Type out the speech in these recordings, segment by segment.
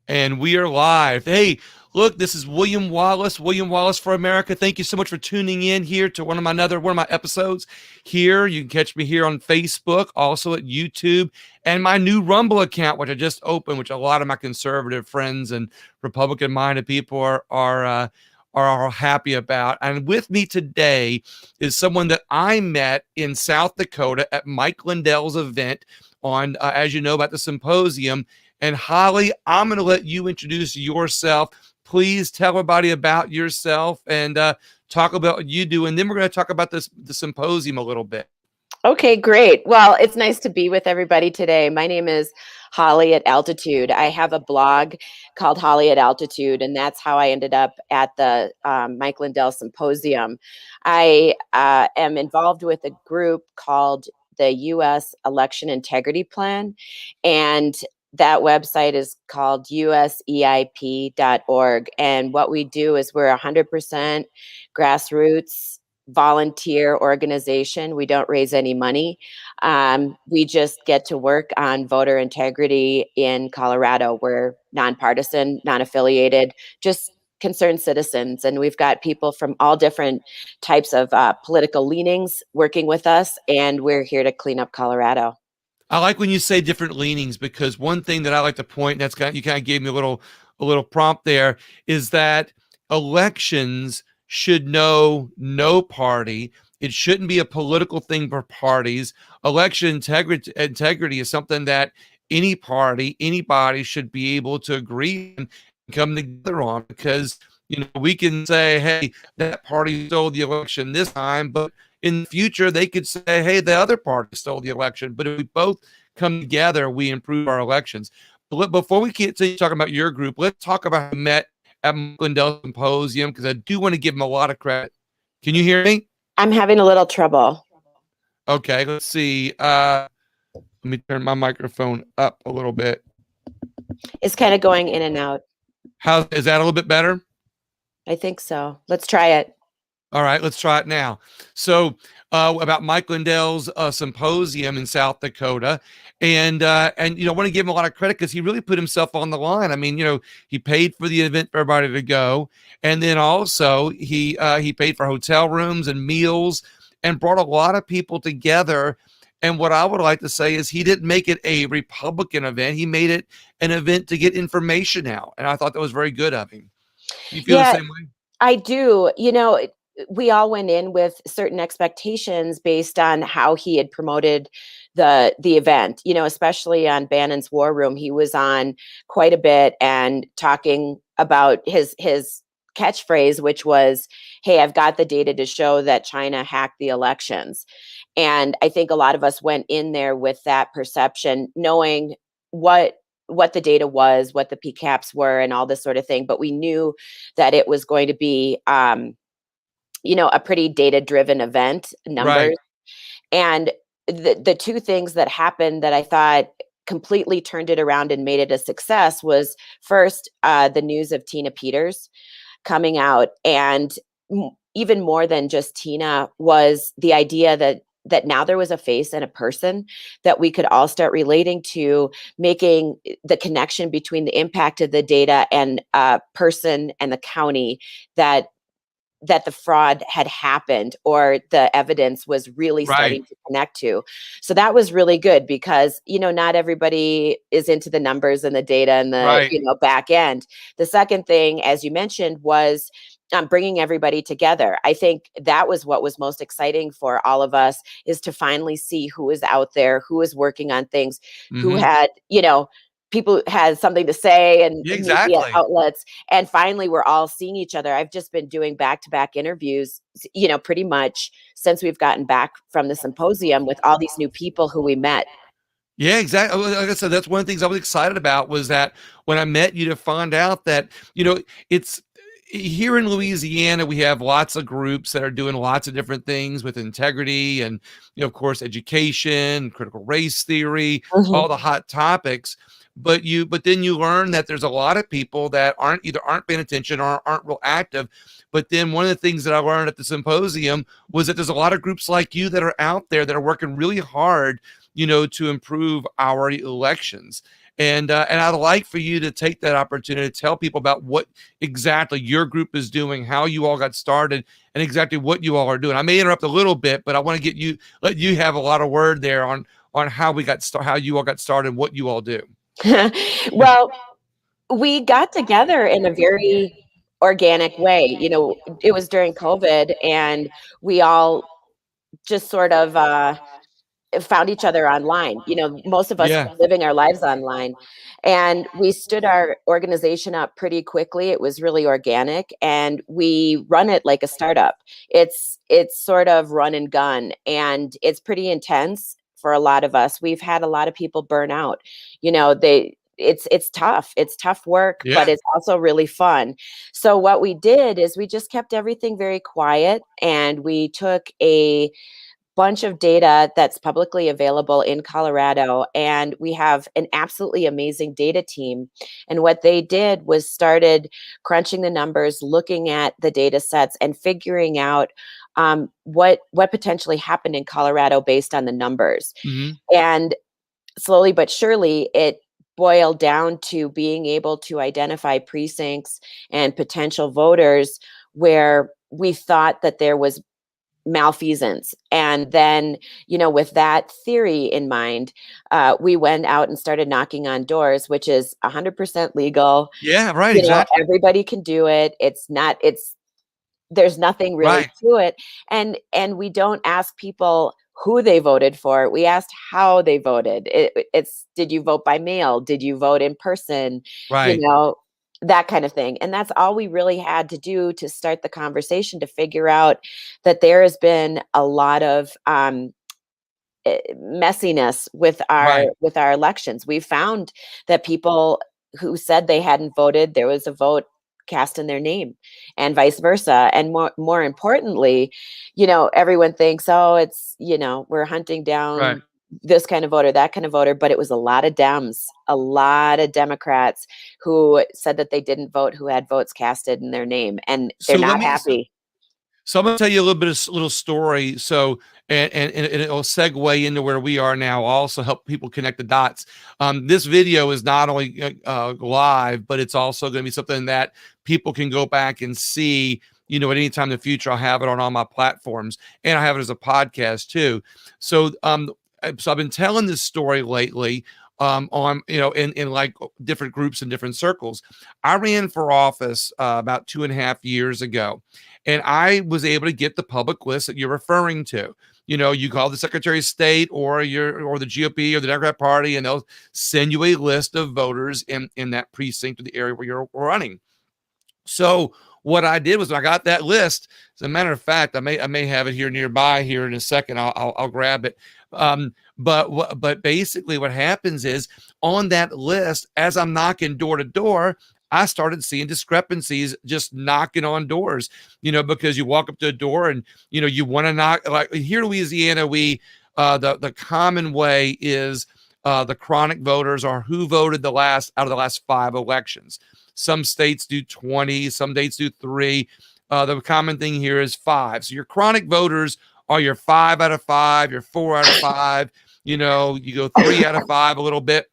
And we are live. Hey, look, this is William Wallis for America. Thank you so much for tuning in here to one of my episodes here. You can catch me here on Facebook, also at YouTube, and my new Rumble account, which I just opened, which a lot of my conservative friends and Republican-minded people are happy about. And with me today is someone that I met in South Dakota at Mike Lindell's event on, as you know, about the symposium. And Holly, I'm going to let you introduce yourself. Please tell everybody about yourself and talk about what you do. And then we're going to talk about the symposium a little bit. Okay, great. Well, it's nice to be with everybody today. My name is Holly at Altitude. I have a blog called Holly at Altitude, and that's how I ended up at the Mike Lindell Symposium. I am involved with a group called the U.S. Election Integrity Plan, and that website is called useip.org. And what we do is we're 100% grassroots volunteer organization. We don't raise any money. We just get to work on voter integrity in Colorado. We're nonpartisan, non-affiliated, just concerned citizens. And we've got people from all different types of political leanings working with us. And we're here to clean up Colorado. I like when you say different leanings, because one thing that I like to point, and you kind of gave me a little prompt there, is that elections should know no party. It shouldn't be a political thing for parties. Election integrity is something that any party, anybody should be able to agree and come together on, because we can say, hey, that party stole the election this time, but in the future they could say, hey, the other party stole the election. But if we both come together, we improve our elections. But before we continue talking about your group, let's talk about how we met at Lindell Symposium, because I do want to give him a lot of credit. Can you hear me? I'm having a little trouble. Okay, let's see. Let me turn my microphone up a little bit. It's kind of going in and out. How is that? A little bit better? I think so. Let's try it. All right, let's try it now. So about Mike Lindell's symposium in South Dakota, and I want to give him a lot of credit because he really put himself on the line. I mean, he paid for the event for everybody to go, and then also he paid for hotel rooms and meals and brought a lot of people together. And what I would like to say is he didn't make it a Republican event. He made it an event to get information out, and I thought that was very good of him. You feel the same way? I do. We all went in with certain expectations based on how he had promoted the event, especially on Bannon's War Room. He was on quite a bit and talking about his catchphrase, which was, hey, I've got the data to show that China hacked the elections. And I think a lot of us went in there with that perception, knowing what the data was, what the PCAPs were, and all this sort of thing. But we knew that it was going to be a pretty data-driven event, numbers. Right. And the two things that happened that I thought completely turned it around and made it a success was, first, the news of Tina Peters coming out. And even more than just Tina was the idea that now there was a face and a person that we could all start relating to, making the connection between the impact of the data and a person and the county, that the fraud had happened or the evidence was really starting to connect to. So that was really good because, not everybody is into the numbers and the data and the, back end. The second thing, as you mentioned, was bringing everybody together. I think that was what was most exciting for all of us, is to finally see who is out there, who is working on things, who had, people had something to say, and media outlets. And finally, we're all seeing each other. I've just been doing back-to-back interviews, pretty much since we've gotten back from the symposium with all these new people who we met. Yeah, exactly. Like I said, that's one of the things I was excited about, was that when I met you, to find out that, it's here in Louisiana, we have lots of groups that are doing lots of different things with integrity and, of course, education, critical race theory, all the hot topics. But then you learn that there's a lot of people that aren't paying attention or aren't real active. But then one of the things that I learned at the symposium was that there's a lot of groups like you that are out there that are working really hard, to improve our elections. And I'd like for you to take that opportunity to tell people about what exactly your group is doing, how you all got started, and exactly what you all are doing. I may interrupt a little bit, but I want to let you have a lot of word there on how how you all got started, and what you all do. Well, we got together in a very organic way. It was during COVID, and we all just sort of found each other online. Most of us Yeah. were living our lives online, and we stood our organization up pretty quickly. It was really organic, and we run it like a startup. It's sort of run and gun, and it's pretty intense for a lot of us. We've had a lot of people burn out. It's tough. It's tough work, but Yeah. it's also really fun. So what we did is we just kept everything very quiet, and we took a bunch of data that's publicly available in Colorado, and we have an absolutely amazing data team. And what they did was started crunching the numbers, looking at the data sets, and figuring out what potentially happened in Colorado based on the numbers. Hmm. And slowly but surely, it boiled down to being able to identify precincts and potential voters where we thought that there was malfeasance. And then, with that theory in mind, we went out and started knocking on doors, which is 100% legal. Yeah. Right. Exactly. Everybody can do it. There's nothing really Right. to it. And we don't ask people who they voted for. We asked how they voted. It's, did you vote by mail? Did you vote in person? You Right. know, that kind of thing. And that's all we really had to do to start the conversation, to figure out that there has been a lot of messiness with our Right. elections. We found that people who said they hadn't voted, there was a vote cast in their name, and vice versa. And more importantly, everyone thinks, oh, it's, we're hunting Right. down this kind of voter, that kind of voter, but it was a lot of Dems, a lot of Democrats who said that they didn't vote, who had votes casted in their name, and they're So let not me. happy. So I'm going to tell you a little bit of little story. So, and it'll segue into where we are now. Also help people connect the dots. This video is not only live, but it's also going to be something that people can go back and see. At any time in the future, I'll have it on all my platforms, and I have it as a podcast too. So I've been telling this story lately. On in like different groups and different circles. I ran for office about 2.5 years ago, and I was able to get the public list that you're referring to. You call the Secretary of State or the GOP or the Democrat Party, and they'll send you a list of voters in that precinct or the area where you're running. So what I did was, when I got that list, as a matter of fact, I may have it here nearby here in a second. I'll grab it. But basically what happens is, on that list, as I'm knocking door to door, I started seeing discrepancies just knocking on doors, because you walk up to a door and, you want to knock. Like here in Louisiana, the common way is the chronic voters are who voted out of the last 5 elections. Some states do 20, some states do 3. The common thing here is 5. So your chronic voters are your 5 out of 5, your 4 out of 5. You go 3 out of 5 a little bit.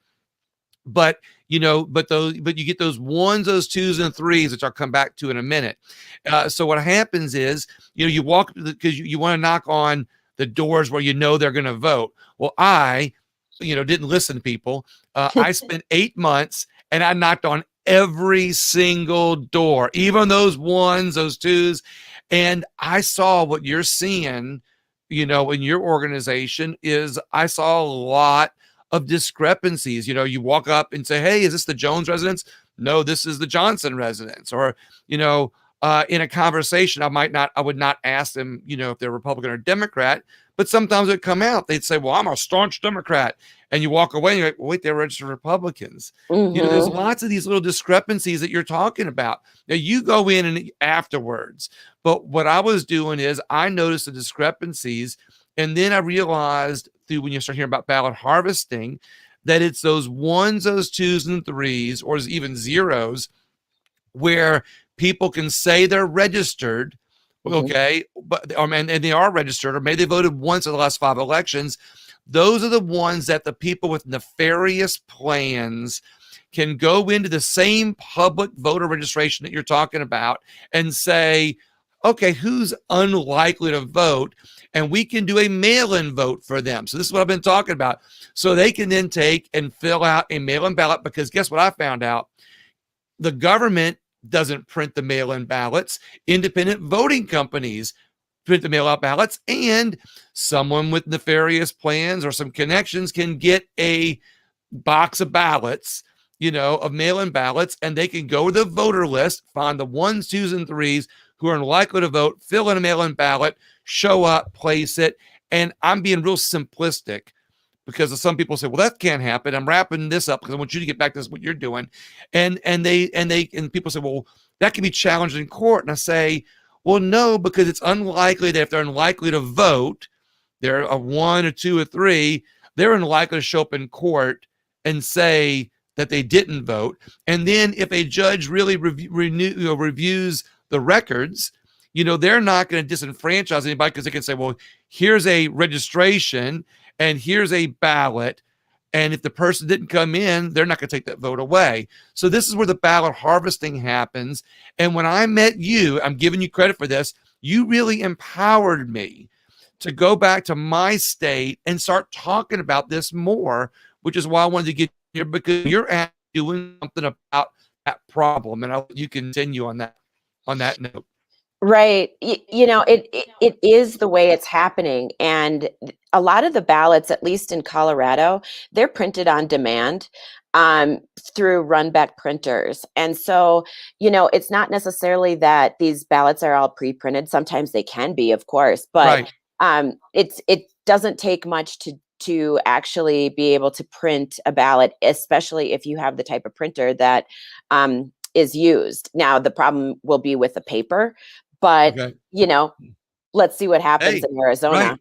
But but you get those 1s, those 2s, and 3s, which I'll come back to in a minute. So what happens is, you walk, because you want to knock on the doors where they're going to vote. Well, I didn't listen to people. I spent 8 months, and I knocked on every single door, even those 1s, those 2s, and I saw what you're seeing, in your organization. Is I saw a lot of discrepancies. You walk up and say, hey, is this the Jones residence? No, this is the Johnson residence. Or, in a conversation, I would not ask them, if they're Republican or Democrat, but sometimes it would come out. They'd say, well, I'm a staunch Democrat. And you walk away and you're like, well, wait, they're registered Republicans. There's Mm-hmm. lots of these little discrepancies that you're talking about. Now you go in and afterwards, but what I was doing is I noticed the discrepancies. And then I realized, through when you start hearing about ballot harvesting, that it's those 1s, those 2s, and 3s, or even 0s, where people can say they're registered, Mm-hmm. okay, and they are registered, or maybe they voted once in the last 5 elections, those are the ones that the people with nefarious plans can go into the same public voter registration that you're talking about and say, okay, who's unlikely to vote? And we can do a mail-in vote for them. So this is what I've been talking about. So they can then take and fill out a mail-in ballot, because guess what I found out? The government doesn't print the mail-in ballots. Independent voting companies print the mail-out ballots, and someone with nefarious plans or some connections can get a box of ballots, of mail-in ballots, and they can go to the voter list, find the ones, twos, and threes who are likely to vote, fill in a mail-in ballot, show up, place it. And I'm being real simplistic, because some people say, well, that can't happen. I'm wrapping this up because I want you to get back to this, what you're doing. And people say, well, that can be challenged in court. And I say, well, no, because it's unlikely that if they're unlikely to vote, they're a 1 or 2 or 3, they're unlikely to show up in court and say that they didn't vote. And then if a judge really reviews the records, they're not going to disenfranchise anybody, because they can say, well, here's a registration and here's a ballot. And if the person didn't come in, they're not going to take that vote away. So this is where the ballot harvesting happens. And when I met you, I'm giving you credit for this, you really empowered me to go back to my state and start talking about this more, which is why I wanted to get here, because you're doing something about that problem. And I'll let you continue on that note. Right. It is the way it's happening. And a lot of the ballots, at least in Colorado, they're printed on demand through run-back printers. And so, it's not necessarily that these ballots are all pre-printed. Sometimes they can be, of course, but right. It doesn't take much to actually be able to print a ballot, especially if you have the type of printer that is used. Now, the problem will be with the paper. But, okay. Let's see what happens in Arizona. Right.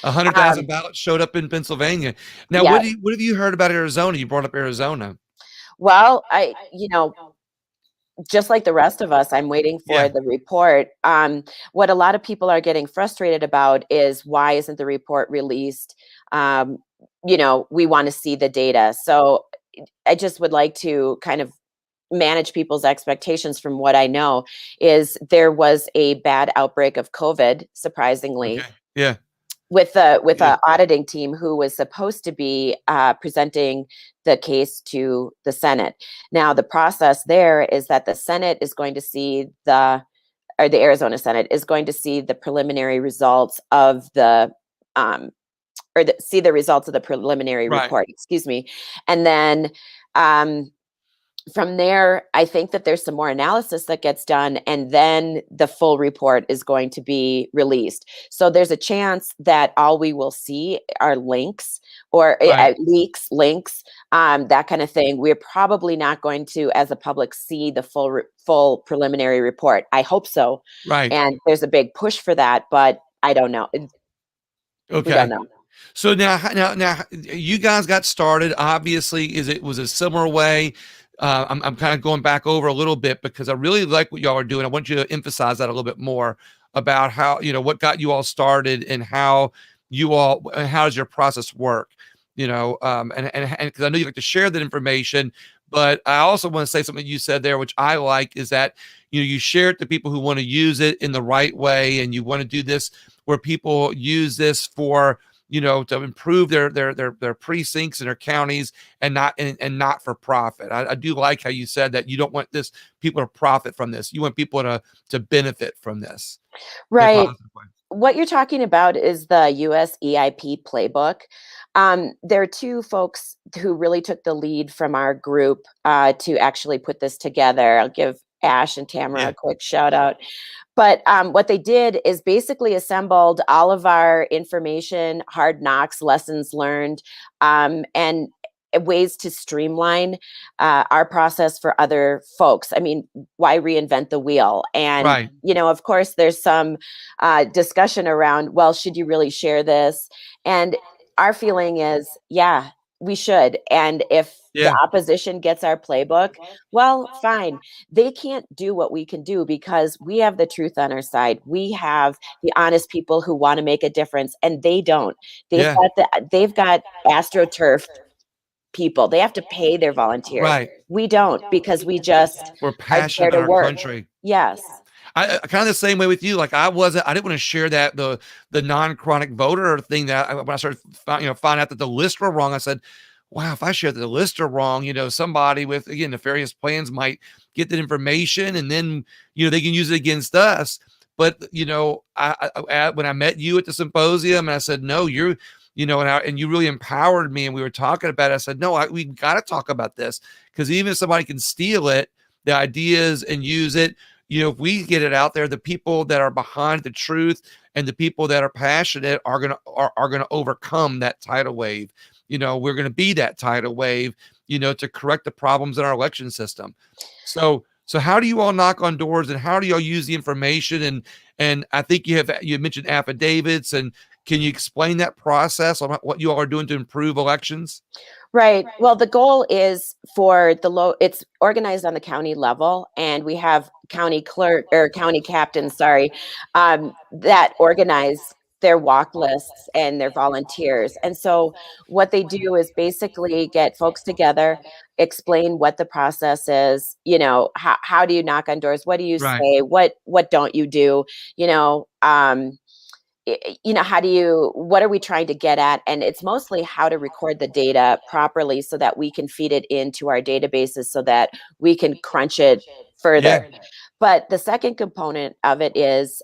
100,000 ballots showed up in Pennsylvania. Now, yeah. what have you heard about Arizona? You brought up Arizona. Well, just like the rest of us, I'm waiting for the report. What a lot of people are getting frustrated about is, why isn't the report released? We want to see the data. So I just would like to kind of manage people's expectations. From what I know, is there was a bad outbreak of COVID, surprisingly. Okay. Yeah. With an auditing team who was supposed to be presenting the case to the Senate. Now, the process there is that the Senate is going to see the Arizona Senate is going to see the preliminary results of see the results of the preliminary report, excuse me. And then from there, I think that there's some more analysis that gets done, and then the full report is going to be released. So there's a chance that all we will see are links or leaks, links, that kind of thing. We're probably not going to, as a public, see the full preliminary report. I hope so. Right. And there's a big push for that, but I don't know. Okay. We don't know. So now, you guys got started. Obviously, it was a similar way. I'm kind of going back over a little bit, because I really like what y'all are doing. I want you to emphasize that a little bit more about how, what got you all started, and how does your process work, and because I know you like to share that information, but I also want to say something you said there, which I like, is that, you share it to people who want to use it in the right way. And you want to do this where people use this for, to improve their precincts and their counties, and not for profit. I do like how you said that you don't want people to profit from this. You want people to benefit from this. Right. What you're talking about is the US EIP playbook. There are 2 folks who really took the lead from our group to actually put this together. I'll give Ash and Tamara a quick shout out. But what they did is basically assembled all of our information, hard knocks, lessons learned, and ways to streamline our process for other folks. I mean, why reinvent the wheel? And, of course, there's some discussion around, well, should you really share this? And our feeling is, yeah, we should. And if the Yeah. opposition gets our playbook, well, fine. They can't do what we can do because we have the truth on our side. We have the honest people who want to make a difference, and they don't. Yeah. They've got astroturf people. They have to pay their volunteers. Right. We don't because we just We're are there passionate in to our work. country. Yes. I kind of the same way with you. Like I didn't want to share that the non-chronic voter thing that when I started find out that the lists were wrong. I said, wow, if I share that the lists are wrong, somebody with again nefarious plans might get that information and then they can use it against us. But when I met you at the symposium and I said, no, you're and you really empowered me and we were talking about it. I said, no, we got to talk about this because even if somebody can steal it, the ideas and use it. If we get it out there, the people that are behind the truth and the people that are passionate are gonna overcome that tidal wave. We're gonna be that tidal wave, to correct the problems in our election system. So how do you all knock on doors and how do y'all use the information? And I think you mentioned affidavits, and can you explain that process on what you all are doing to improve elections? Right. Well, the goal is for it's organized on the county level, and we have county clerk or county captains, sorry, that organize their walk lists and their volunteers. And so what they do is basically get folks together, explain what the process is, how do you knock on doors? What do you Right. say? What don't you do? You know, um, what are we trying to get at? And it's mostly how to record the data properly so that we can feed it into our databases so that we can crunch it further. Yeah. But the second component of it is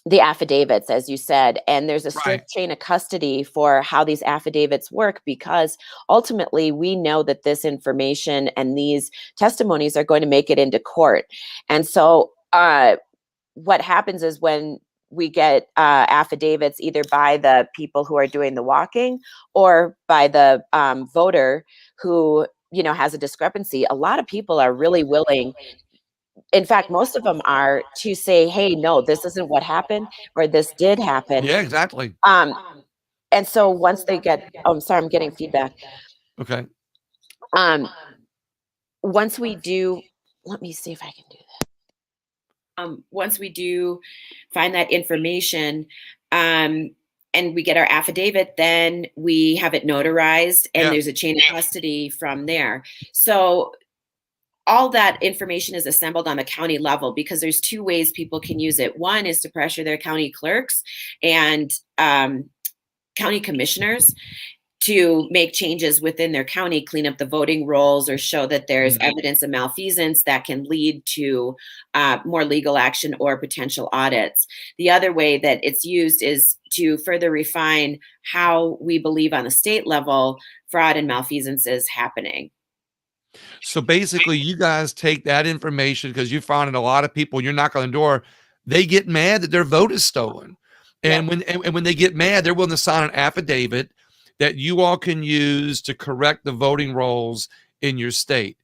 the affidavits, as you said, and there's a Right. strict chain of custody for how these affidavits work, because ultimately we know that this information and these testimonies are going to make it into court. And so what happens is when we get affidavits either by the people who are doing the walking or by the voter who has a discrepancy, a lot of people are really willing, in fact most of them are, to say, hey, no, this isn't what happened, or this did happen. Yeah, exactly. um, and so once they get, oh, I'm sorry, I'm getting feedback. Okay. um, Once we do, let me see if I can do that. Once we do find that information, and we get our affidavit, then we have it notarized, and Yeah. there's a chain of custody from there. So all that information is assembled on the county level because there's two ways people can use it. One is to pressure their county clerks and county commissioners to make changes within their county, clean up the voting rolls, or show that there's evidence of malfeasance that can lead to more legal action or potential audits. The other way that it's used is to further refine how we believe on the state level fraud and malfeasance is happening. So basically, you guys take that information because you found a lot of people, you're knocking on the door, they get mad that their vote is stolen. And when they get mad, they're willing to sign an affidavit that you all can use to correct the voting rolls in your state.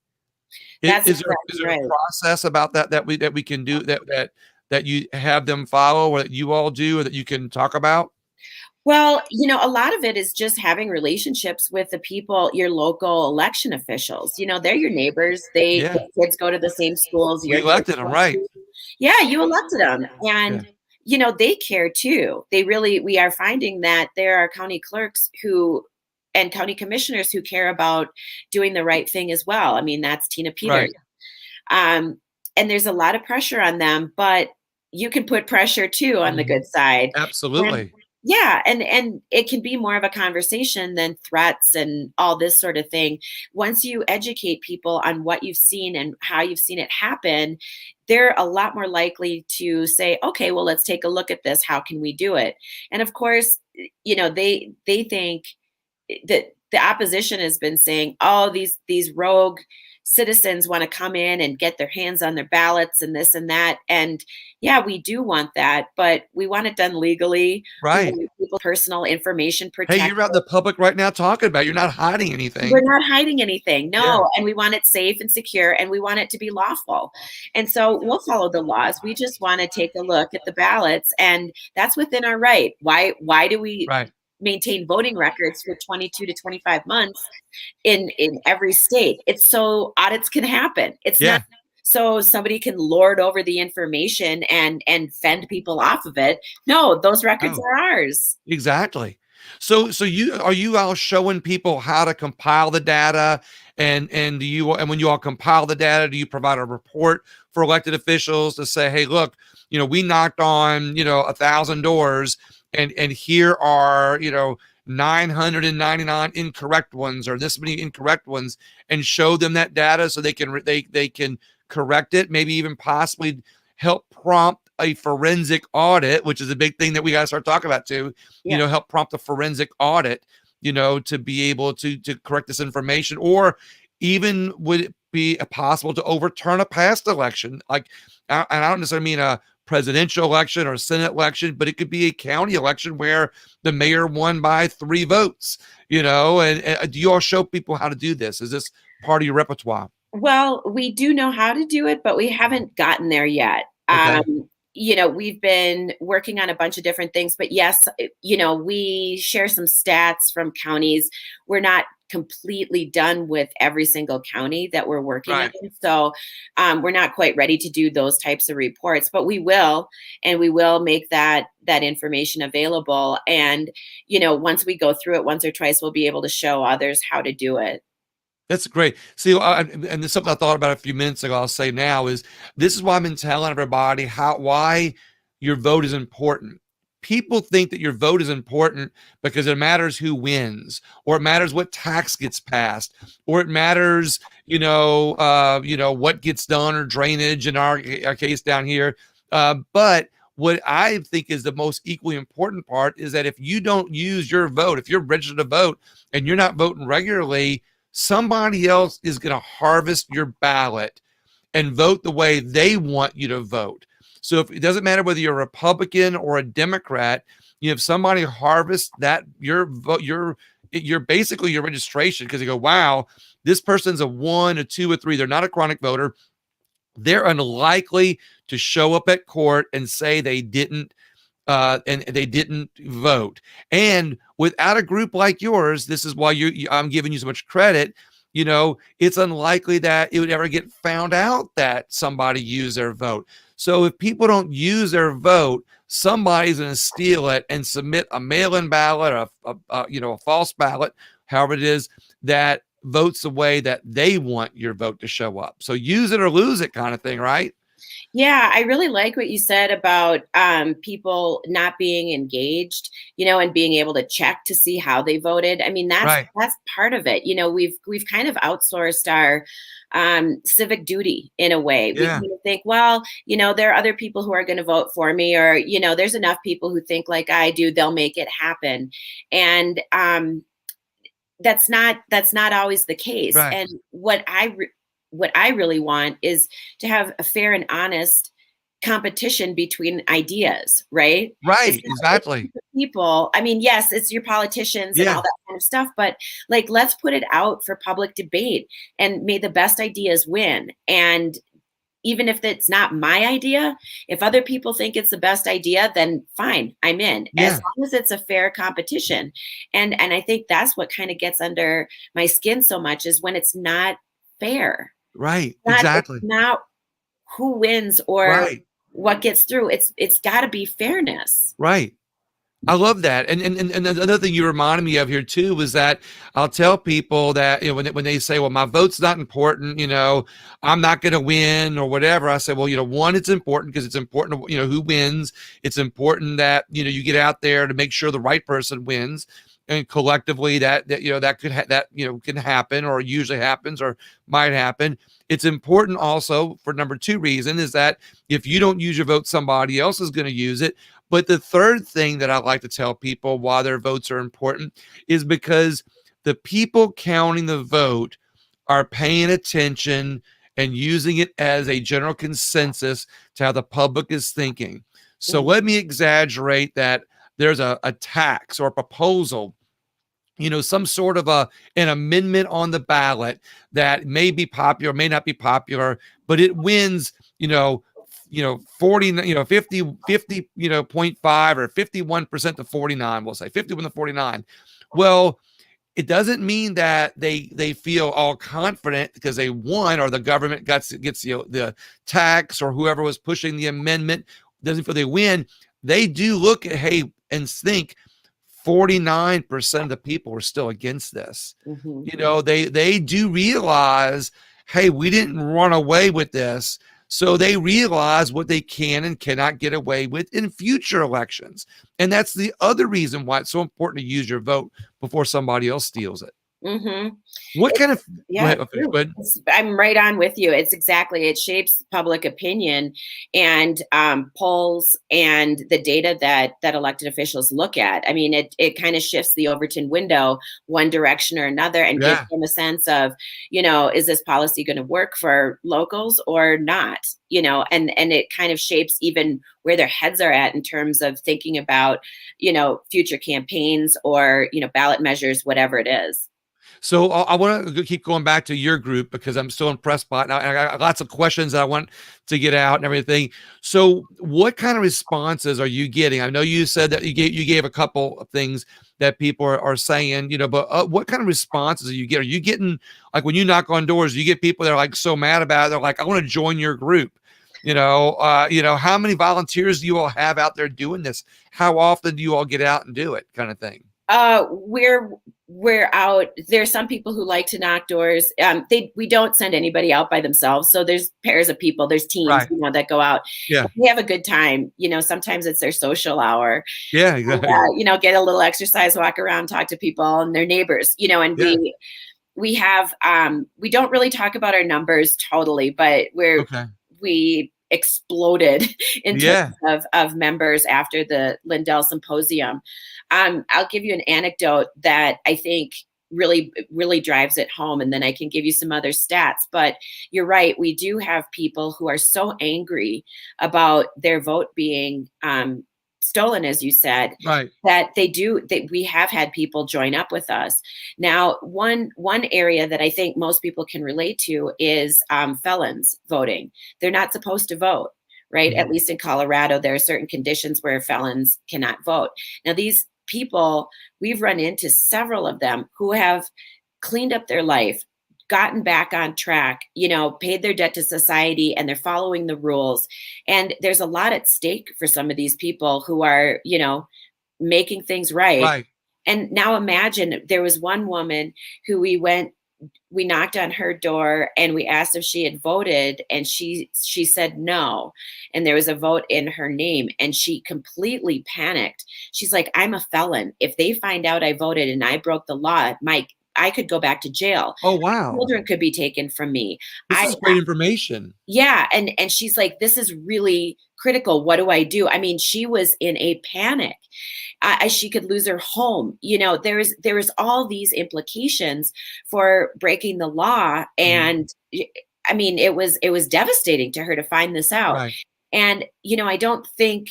That's Is there a process about that we can do that you have them follow, or that you all do, or that you can talk about? Well, a lot of it is just having relationships with the people, your local election officials. They're your neighbors. Yeah. Their kids go to the same schools. We elected them, right? Yeah, you elected them. And, Yeah. they care too. We are finding that there are county clerks and county commissioners who care about doing the right thing as well. I mean, that's Tina Peters. Right. And there's a lot of pressure on them, but you can put pressure too on the good side. Absolutely. Yeah, and it can be more of a conversation than threats and all this sort of thing. Once you educate people on what you've seen and how you've seen it happen, they're a lot more likely to say, okay, well, let's take a look at this. How can we do it? And of course, they think that the opposition has been saying, oh, these rogue citizens want to come in and get their hands on their ballots and this and that. And yeah, we do want that, but we want it done legally. Right. People's personal information protected. Hey, you're out in the public right now talking about it. You're not hiding anything. We're not hiding anything. No. Yeah. And we want it safe and secure, and we want it to be lawful. And so we'll follow the laws. We just want to take a look at the ballots, and that's within our right. Why do we Right. maintain voting records for 22 to 25 months in every state. It's so audits can happen. It's not Yeah. so somebody can lord over the information and fend people off of it. No, those records Oh, are ours. exactly. So you all showing people how to compile the data, and do you, and when you all compile the data, do you provide a report for elected officials to say, hey, look, we knocked on 1,000 doors, and here are 999 incorrect ones, or this many incorrect ones, and show them that data so they can correct it, maybe even possibly help prompt a forensic audit, which is a big thing that we got to start talking about too. Yeah. Help prompt a forensic audit, to be able to correct this information, or even would it be possible to overturn a past election? Like, and I don't necessarily mean a presidential election or a Senate election, but it could be a county election where the mayor won by 3 votes. And do you all show people how to do this? Is this part of your repertoire? Well, we do know how to do it, but we haven't gotten there yet. Okay. We've been working on a bunch of different things, but yes, we share some stats from counties. We're not completely done with every single county that we're working Right. in. So we're not quite ready to do those types of reports, but we will, and we will make that information available. And, once we go through it once or twice, we'll be able to show others how to do it. That's great. See, and there's something I thought about a few minutes ago. I'll say now is this is why I've been telling everybody why your vote is important. People think that your vote is important because it matters who wins, or it matters what tax gets passed, or it matters, what gets done, or drainage in our case down here. But what I think is the most equally important part is that if you don't use your vote, if you're registered to vote and you're not voting regularly, somebody else is going to harvest your ballot and vote the way they want you to vote. So if it doesn't matter whether you're a Republican or a Democrat, if somebody harvests that your vote, you're basically your registration, because they go, wow, this person's a 1, a 2, a 3. They're not a chronic voter. They're unlikely to show up at court and say they didn't and they didn't vote. And without a group like yours, this is why I'm giving you so much credit. It's unlikely that it would ever get found out that somebody used their vote. So if people don't use their vote, somebody's going to steal it and submit a mail-in ballot, or a false ballot, however it is, that votes the way that they want your vote to show up. So use it or lose it, kind of thing, right? Yeah, I really like what you said about people not being engaged, and being able to check to see how they voted. I mean, that's Right. that's part of it. We've kind of outsourced our civic duty in a way. We Yeah. kind of think, well, there are other people who are going to vote for me, or there's enough people who think like I do. They'll make it happen, and that's not always the case. Right. And what I really want is to have a fair and honest competition between ideas, right? Right. It's Exactly. not people. I mean, yes, it's your politicians and Yeah. all that kind of stuff, but like, let's put it out for public debate, and may the best ideas win. And even if it's not my idea, if other people think it's the best idea, then fine, I'm in. As Yeah. long as it's a fair competition. And I think that's what kind of gets under my skin so much, is when it's not fair. Right. It's Exactly. not who wins or Right. what gets through. It's got to be fairness. Right. I love that. And another thing you reminded me of here too was that I'll tell people that, when they say, well, my vote's not important, I'm not going to win or whatever. I say, well, one, it's important because it's important, who wins. It's important that, you get out there to make sure the right person wins. And collectively that can happen, or usually happens, or might happen. It's important also for number 2 reason is that if you don't use your vote, somebody else is going to use it. But the third thing that I like to tell people why their votes are important is because the people counting the vote are paying attention and using it as a general consensus to how the public is thinking. So let me exaggerate that there's a tax or a proposal, some sort of an amendment on the ballot that may be popular, may not be popular, but it wins, 40, 50, 0.5 or 51% to 49, we'll say 51 to 49. Well, it doesn't mean that they feel all confident because they won, or the government gets the tax, or whoever was pushing the amendment doesn't feel they win. They do look at, hey, and think 49% of the people are still against this. Mm-hmm. They do realize, hey, we didn't run away with this. So they realize what they can and cannot get away with in future elections. And that's the other reason why it's so important to use your vote before somebody else steals it. Mm-hmm. What kind of, go Yeah, ahead, go ahead. I'm right on with you. It shapes public opinion and polls and the data that elected officials look at. I mean, it kind of shifts the Overton window one direction or another, and gives Yeah. them a sense of, is this policy going to work for locals or not? And it kind of shapes even where their heads are at in terms of thinking about, future campaigns or, ballot measures, whatever it is. So I want to keep going back to your group because I'm still impressed by it. I got lots of questions that I want to get out and everything. So what kind of responses are you getting? I know you said that you gave a couple of things that people are saying, but what kind of responses are you getting? Are you getting, like, when you knock on doors, you get people that are like so mad about it, they're like, I want to join your group. How many volunteers do you all have out there doing this? How often do you all get out and do it, kind of thing? We're out. There's some people who like to knock doors. We don't send anybody out by themselves. So there's pairs of people, there's teams, Right. that go out. Yeah. We have a good time. Sometimes it's their social hour. Yeah, exactly. Get a little exercise, walk around, talk to people and their neighbors, and Yeah. we have, we don't really talk about our numbers totally, but we exploded in terms of members after the Lindell Symposium. I'll give you an anecdote that I think really, really drives it home, and then I can give you some other stats. But you're right, we do have people who are so angry about their vote being stolen, as you said, right, that we have had people join up with us. Now, one area that I think most people can relate to is felons voting. They're not supposed to vote, right? Mm-hmm. At least in Colorado, there are certain conditions where felons cannot vote. Now, these people, we've run into several of them who have cleaned up their life, gotten back on track, paid their debt to society, and they're following the rules. And there's a lot at stake for some of these people who are, making things right. Right. And now imagine, there was one woman who we knocked on her door and we asked if she had voted, and she said no. And there was a vote in her name, and she completely panicked. She's like, I'm a felon. If they find out I voted and I broke the law, I could go back to jail. Oh, wow. Children could be taken from me. This is great information. Yeah. And she's like, this is really critical. What do I do? I mean, she was in a panic. She could lose her home. There is all these implications for breaking the law. And I mean, it was devastating to her to find this out. Right. And, I don't think,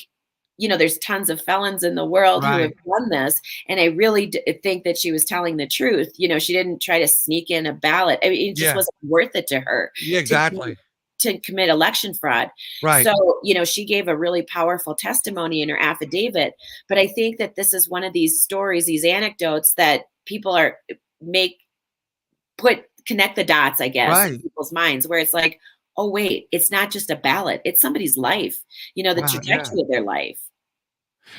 there's tons of felons in the world who have done this. And I really think that she was telling the truth. She didn't try to sneak in a ballot. I mean, it just wasn't worth it to her. Yeah, exactly. To commit election fraud. Right. So, she gave a really powerful testimony in her affidavit. But I think that this is one of these stories, these anecdotes that people connect the dots, I guess, in people's minds, where it's like, oh, wait, it's not just a ballot. It's somebody's life, the trajectory of their life.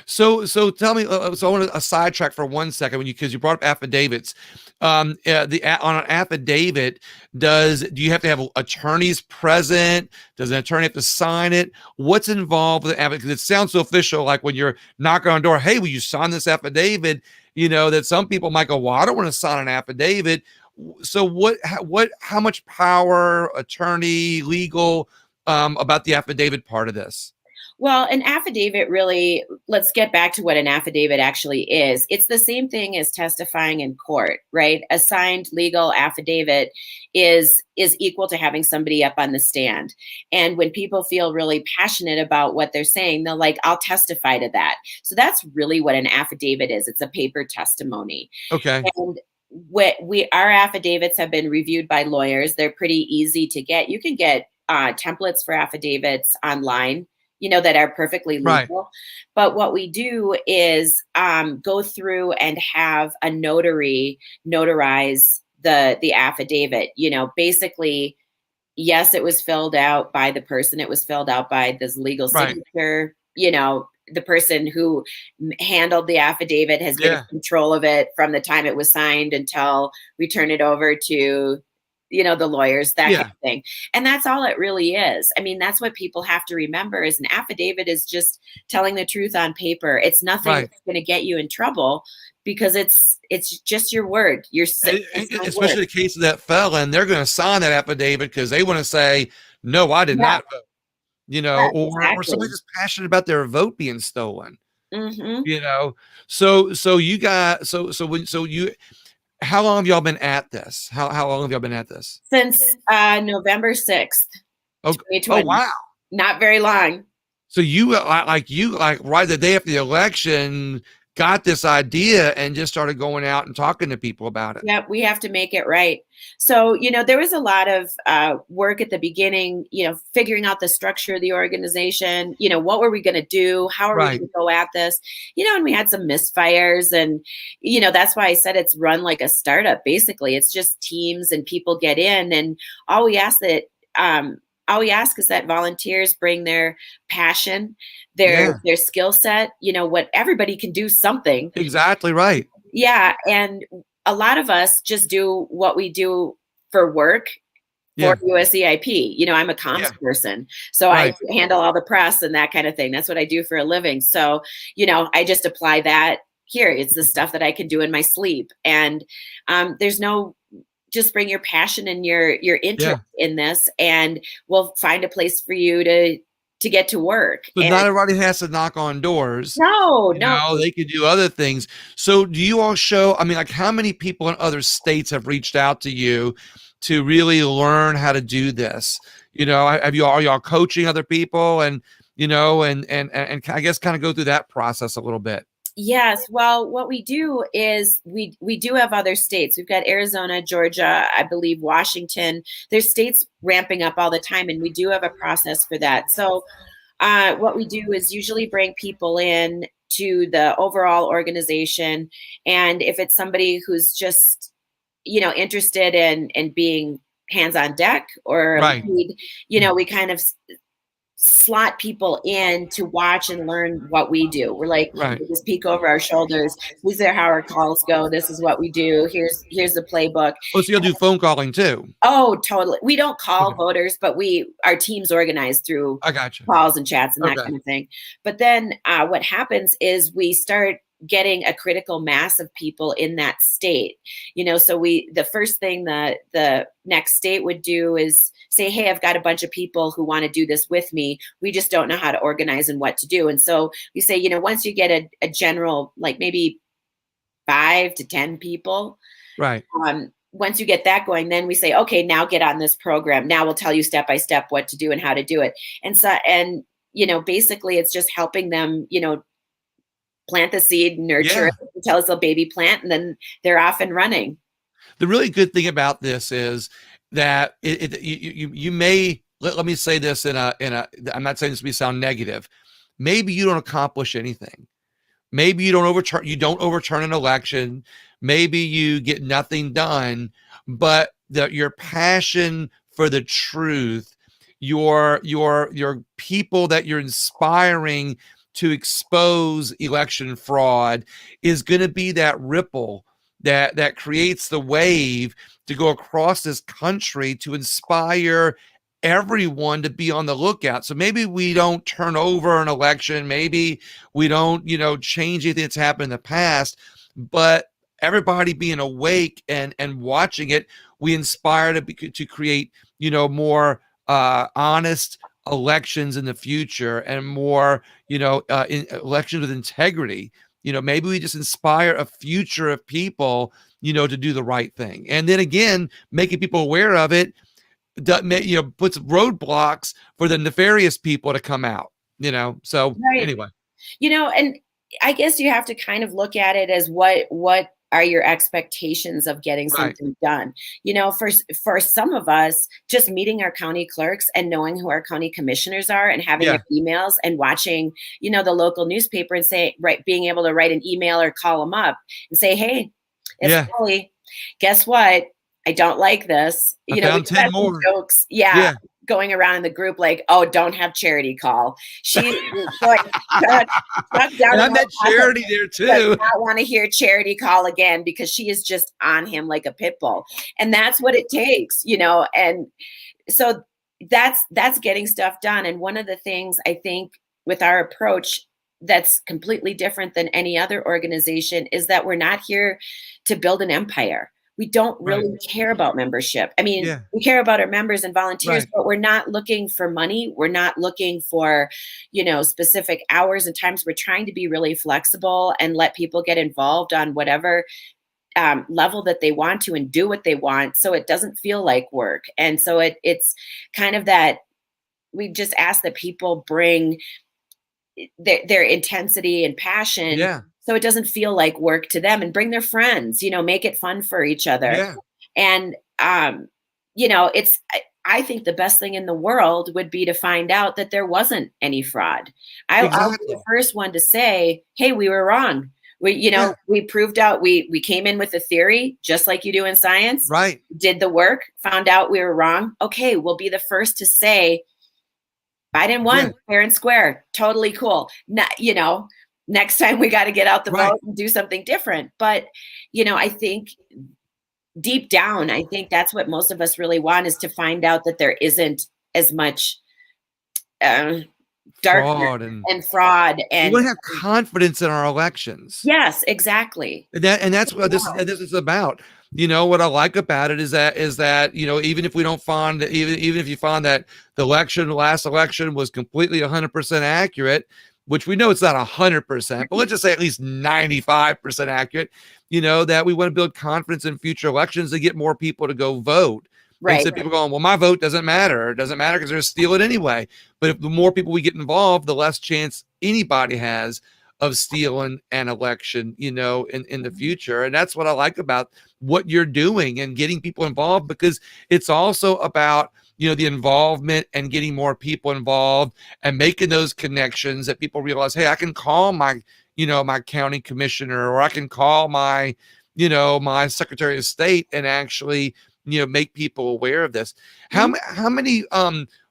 So tell me, so I want to sidetrack for 1 second because you brought up affidavits. On an affidavit, do you have to have attorneys present? Does an attorney have to sign it? What's involved with the affidavit? Because it sounds so official, like when you're knocking on the door, hey, will you sign this affidavit? That some people might go, well, I don't want to sign an affidavit. So how much power, attorney, legal, about the affidavit part of this? Well, an affidavit really, let's get back to what an affidavit actually is. It's the same thing as testifying in court, right? A signed legal affidavit is equal to having somebody up on the stand. And when people feel really passionate about what they're saying, they're like, I'll testify to that. So that's really what an affidavit is. It's a paper testimony. Okay. And our affidavits have been reviewed by lawyers. They're pretty easy to get. You can get templates for affidavits online, that are perfectly Right. legal. But what we do is go through and have a notary notarize the affidavit. Basically, yes, it was filled out by the person. It was filled out by this legal Right. signature. The person who handled the affidavit has been in Yeah. control of it from the time it was signed until we turn it over to, the lawyers, that kind Yeah. of thing. And that's all it really is. I mean, that's what people have to remember is an affidavit is just telling the truth on paper. It's nothing Right. that's going to get you in trouble because it's just your word, your signed word. Especially the case of that felon, they're going to sign that affidavit because they want to say, no, I did Yeah, not vote, yeah, or somebody exactly. just passionate about their vote being stolen, Hmm. you know. So you got so you how long have y'all been at this? How long have y'all been at this? Since November 6th, Oh, oh 2020. wow. Not very long. So you right the day after the election got this idea and just started going out and talking to people about it. Yep, we have to make it right. So, there was a lot of work at the beginning, figuring out the structure of the organization. What were we going to do? How are we Right. going to go at this? And we had some misfires. And, that's why I said it's run like a startup. Basically, it's just teams and people get in. And all we ask that, all we ask is that volunteers bring their passion, their Yeah. their skill set. What everybody can do something. Exactly right. Yeah, and a lot of us just do what we do for work for Yeah. USEIP. I'm a comms Yeah. person, so I Right. handle all the press and that kind of thing. That's what I do for a living. So, I just apply that here. It's the stuff that I can do in my sleep. And there's no just bring your passion and your interest Yeah. in this, and we'll find a place for you to get to work. So And not everybody has to knock on doors. no, no. They could do other things. So do you all show, I mean, like how many people in other states have reached out to you to really learn how to do this? Are y'all coaching other people and, and I guess kind of go through that process a little bit? Yes. Well, what we do is we do have other states. We've got Arizona, Georgia, I believe Washington. There's states ramping up all the time, and we do have a process for that. So, what we do is usually bring people in to the overall organization, and if it's somebody who's just interested in being hands on deck or a Right. lead, we kind of slot people in to watch and learn what we do. We're like, Right. we just peek over our shoulders. These are how our calls go. This is what we do. Here's the playbook. Oh, so you'll do phone calling too. Oh, totally. We don't call Okay. voters, but our teams organize through I got you. calls and chats and that Okay. kind of thing. But then what happens is we start getting a critical mass of people in that state. So the first thing that the next state would do is say, hey, I've got a bunch of people who want to do this with me. We just don't know how to organize and what to do. And so we say, once you get a general, like maybe 5 to 10 people, Right. once you get that going, then we say, okay, now get on this program. Now we'll tell you step by step what to do and how to do it. And basically it's just helping them, plant the seed, nurture Yeah. it until it's a baby plant, and then they're off and running. The really good thing about this is that you may let me say this I'm not saying this to sound negative. Maybe you don't accomplish anything. Maybe you don't overturn an election. Maybe you get nothing done, but your passion for the truth, your people that you're inspiring to expose election fraud is going to be that ripple that creates the wave to go across this country to inspire everyone to be on the lookout. So maybe we don't turn over an election, maybe we don't, change anything that's happened in the past, but everybody being awake and watching it, we inspire to create, more honest elections in the future and more, elections with integrity. Maybe we just inspire a future of people, to do the right thing. And then again, making people aware of it, puts roadblocks for the nefarious people to come out, so Right. anyway. And I guess you have to kind of look at it as what are your expectations of getting Right. something done? You know, for some of us, just meeting our county clerks and knowing who our county commissioners are and having Yeah. their emails and watching, you know, the local newspaper and say, right, being able to write an email or call them up and say, hey, it's Yeah. Holly. Guess what? I don't like this. I You know, found we've 10 had some more. jokes, yeah, Yeah. going around in the group like, oh, don't have charity call. She going down And I in my met pocket, Charity there does too. not want to hear charity call again because she is just on him like a pit bull. And that's what it takes, you know. And so that's getting stuff done. And one of the things I think with our approach that's completely different than any other organization is that we're not here to build an empire. We don't Right. really care about membership. I mean, Yeah. we care about our members and volunteers, Right. but we're not looking for money. We're not looking for, you know, specific hours and times. We're trying to be really flexible and let people get involved on whatever level that they want to and do what they want, so it doesn't feel like work. And so it's kind of that we just ask that people bring their intensity and passion Yeah. so it doesn't feel like work to them, and bring their friends, you know, make it fun for each other. Yeah. And you know, I think the best thing in the world would be to find out that there wasn't any fraud. I'll be the Exactly. first one to say, hey, we were wrong. We, you Yeah. know, we proved out, we came in with a theory, just like you do in science, Right. did the work, found out we were wrong. Okay, we'll be the first to say Biden Yeah. won fair and square. Totally cool. Not, you know, next time we got to get out the Right. vote and do something different. But, you know, I think deep down, I think that's what most of us really want, is to find out that there isn't as much uh, darkness Fraud, and and fraud. we And want to have confidence in our elections. yes, exactly. And that's what this is about. You know, what I like about it is that, you know, even if we don't find, even if you find that the last election was completely 100% accurate, which we know it's not 100%, but let's just say at least 95% accurate, you know, that we want to build confidence in future elections to get more people to go vote. Right. Instead of people going, well, my vote doesn't matter. It doesn't matter because they're going to steal it anyway. But if the more people we get involved, the less chance anybody has of stealing an election, you know, in the future. And that's what I like about what you're doing and getting people involved, because it's also about, you know, the involvement and getting more people involved and making those connections that people realize, hey, I can call my, you know, my county commissioner, or I can call my, you know, my secretary of state and actually, you know, make people aware of this. How many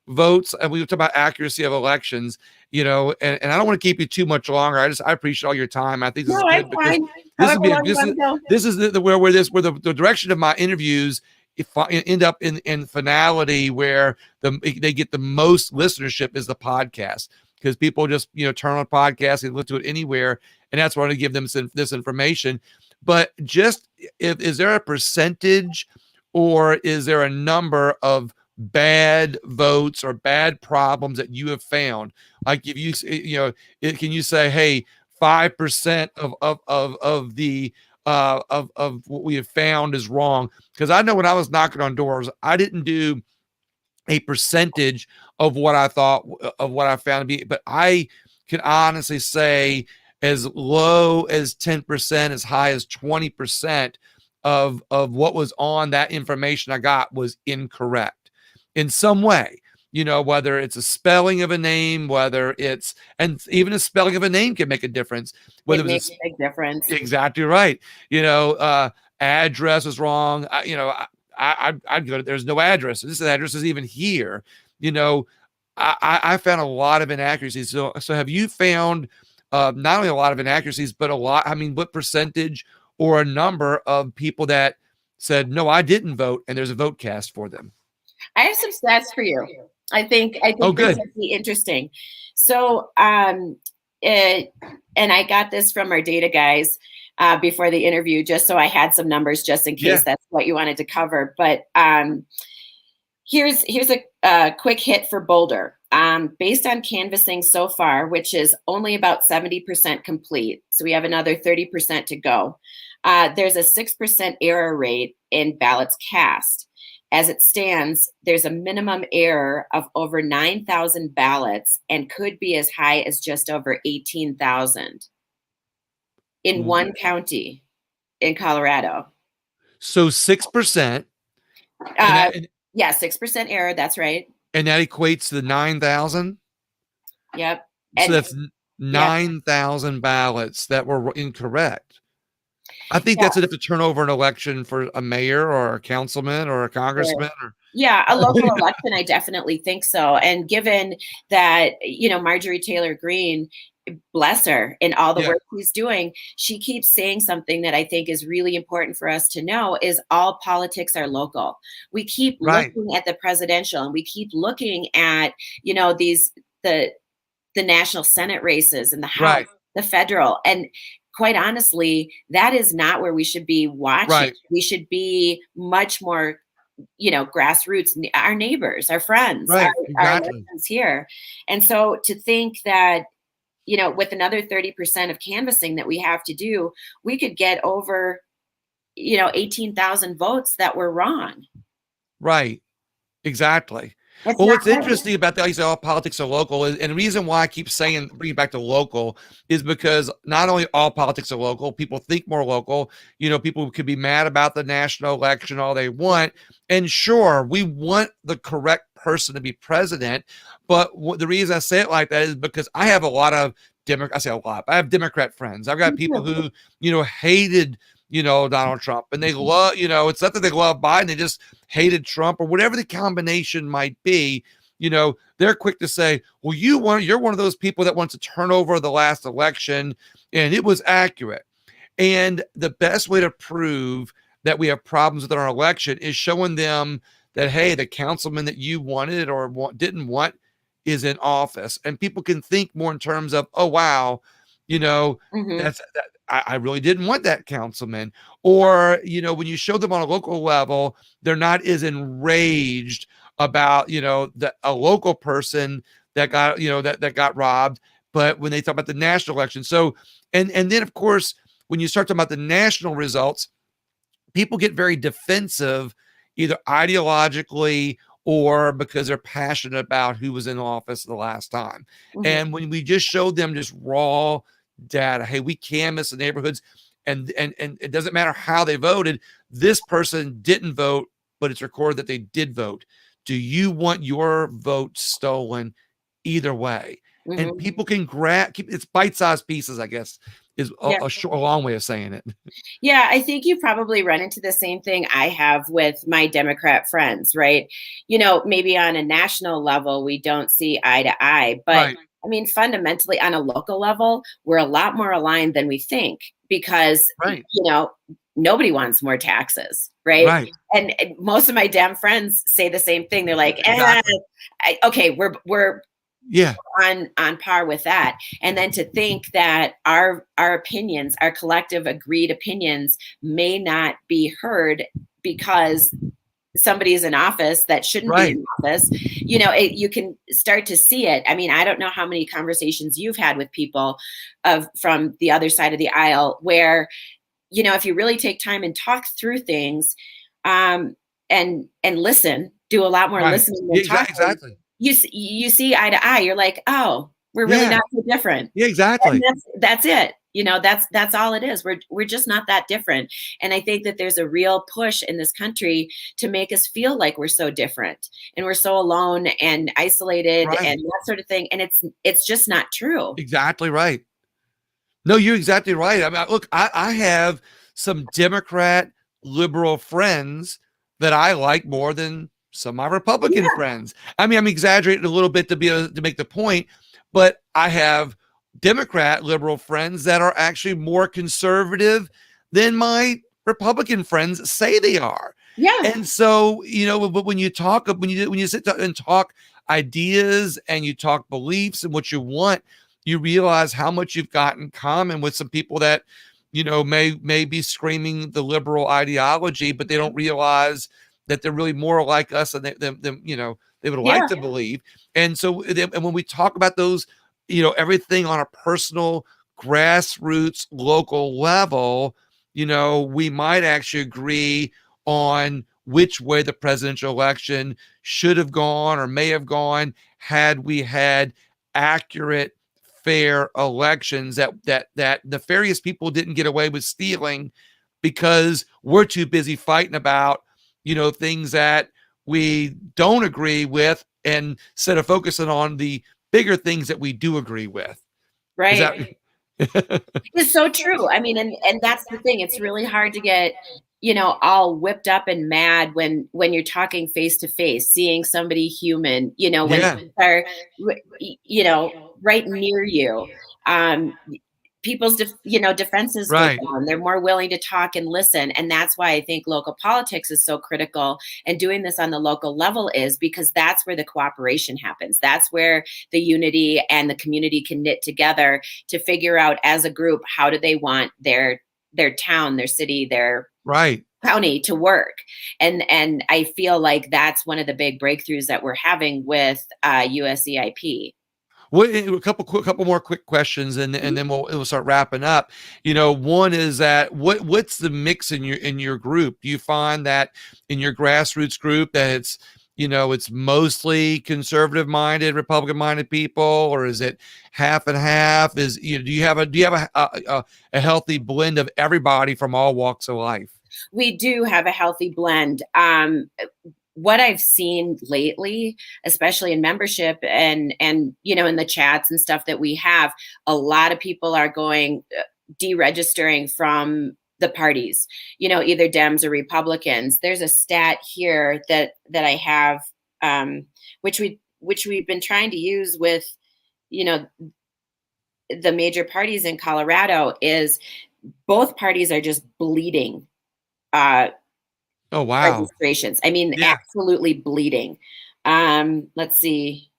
votes, and we talk about accuracy of elections, you know, and I don't want to keep you too much longer. I appreciate all your time. I think this No, is I'm good because fine. this would However be long you want to go. this is where the direction of my interviews, if I end up in finality where they get the most listenership, is the podcast, because people just, you know, turn on podcasts and listen to it anywhere, and that's why I want to give them this information. But just, is there a percentage, or is there a number of bad votes or bad problems that you have found? Like, if you know, can you say, hey, 5% of the of what we have found is wrong? Because I know when I was knocking on doors, I didn't do a percentage of what I thought, of what I found to be, but I can honestly say as low as 10%, as high as 20% of what was on that information I got was incorrect in some way. You know, whether it's a spelling of a name, whether it's, and even a spelling of a name can make a difference. Whether It it makes was a big difference. exactly right. You know, address is wrong. You know, I'd go to, there's no address. This address is even here. You know, I found a lot of inaccuracies. So have you found not only a lot of inaccuracies, but a lot, I mean, what percentage or a number of people that said, no, I didn't vote, and there's a vote cast for them? I have some stats for you. I Oh, think this good. would be interesting. So, and I got this from our data guys before the interview, just so I had some numbers, just in case Yeah. that's what you wanted to cover. But here's a quick hit for Boulder. Based on canvassing so far, which is only about 70% complete, so we have another 30% to go. There's a 6% error rate in ballots cast. As it stands, there's a minimum error of over 9,000 ballots and could be as high as just over 18,000 in one county. in Colorado. So 6%, and Uh, that and, yeah, 6% error. That's right. and that equates to 9,000. Yep. So And that's yeah, 9,000 ballots that were incorrect. I think yeah, that's enough to turn over an election for a mayor or a councilman or a sure. congressman or Yeah, a local election, I definitely think so. And given that, Marjorie Taylor Greene, bless her, in all the yeah, work she's doing, she keeps saying something that I think is really important for us to know is all politics are local. We keep right, looking at the presidential and we keep looking at, these the the national Senate races and the House, right, the federal. And quite honestly, that is not where we should be watching. right, We should be much more, grassroots, our neighbors, our friends, right, our exactly. elections here. And so to think that, with another 30% of canvassing that we have to do, we could get over, 18,000 votes that were wrong. Right. Exactly. It's Well, not what's right. interesting about that, like you say, all politics are local, and the reason why I keep saying bring it back to local is because not only all politics are local, people think more local. People could be mad about the national election all they want, and sure, we want the correct person to be president. But the reason I say it like that is because I have a lot of Democrat. I say a lot. I have Democrat friends. I've got Me people too. who hated Donald Trump, and they love it's not that they love Biden, they just hated Trump or whatever the combination might be. They're quick to say, well, you're one of those people that wants to turn over the last election and it was accurate. And the best way to prove that we have problems with our election is showing them that, hey, the councilman that you wanted or didn't want is in office. And people can think more in terms of, oh, wow, you know, Hmm. that's that. I really didn't want that councilman. Or, when you show them on a local level, they're not as enraged about, a local person that got, that got robbed. But when they talk about the national election. So, and then of course, when you start talking about the national results, people get very defensive, either ideologically or because they're passionate about who was in office the last time. Hmm. And when we just showed them just raw data, hey, we canvass the neighborhoods, and it doesn't matter how they voted. This person didn't vote, but it's recorded that they did vote. Do you want your vote stolen? Either way, and Hmm. people can keep it's bite-sized pieces, I guess, is a long way of saying it. Yeah, I think you probably run into the same thing I have with my Democrat friends, right? Maybe on a national level, we don't see eye to eye, but Right, I mean, fundamentally, on a local level, we're a lot more aligned than we think because, right, nobody wants more taxes, right? right. And most of my damn friends say the same thing. They're like, Exactly. okay, we're Yeah, on par with that. And then to think that our opinions, our collective agreed opinions, may not be heard because somebody is in office that shouldn't be right. in office. You can start to see it. I mean, I don't know how many conversations you've had with people from the other side of the aisle where, if you really take time and talk through things, and listen, do a lot more Right. listening than Yeah, talking, exactly. you see eye to eye. You're like, oh, we're really Yeah, not so different. yeah, And exactly. that's it. That's all it is. We're just not that different. And I think that there's a real push in this country to make us feel like we're so different and we're so alone and isolated Right. and that sort of thing. And it's just not true. Exactly right. No, you're exactly right. I mean, look, I have some Democrat liberal friends that I like more than some of my Republican Yeah. friends. I mean, I'm exaggerating a little bit to make the point, but I have Democrat liberal friends that are actually more conservative than my Republican friends say they are. Yeah. And so, but when you sit down and talk ideas and you talk beliefs and what you want, you realize how much you've got in common with some people that may be screaming the liberal ideology, but they don't realize that they're really more like us than they would like Yeah. to believe. And so and when we talk about those, everything on a personal grassroots local level, we might actually agree on which way the presidential election should have gone or may have gone had we had accurate, fair elections that nefarious people didn't get away with stealing because we're too busy fighting about, things that we don't agree with, and instead of focusing on the bigger things that we do agree with. Is Right. that It's so true. I mean, and that's the thing. It's really hard to get, all whipped up and mad when you're talking face to face, seeing somebody human, when yeah, things are, right near you. Um, people's defenses go right. down. They're more willing to talk and listen, and that's why I think local politics is so critical, and doing this on the local level is because that's where the cooperation happens. That's where the unity and the community can knit together to figure out as a group, how do they want their town, their city, their Right. county to work. And I feel like that's one of the big breakthroughs that we're having with USEIP. What a couple more quick questions, and then we'll start wrapping up. One is that what's the mix in your group? Do you find that in your grassroots group that it's mostly conservative minded, Republican minded people, or is it half and half? Do you have a healthy blend of everybody from all walks of life? We do have a healthy blend. What I've seen lately, especially in membership and in the chats and stuff that we have, a lot of people are going deregistering from the parties, either Dems or Republicans. There's a stat here that I have, which we've been trying to use with, the major parties in Colorado, is both parties are just bleeding Oh wow. registrations. I mean, Yeah. absolutely bleeding. Let's see.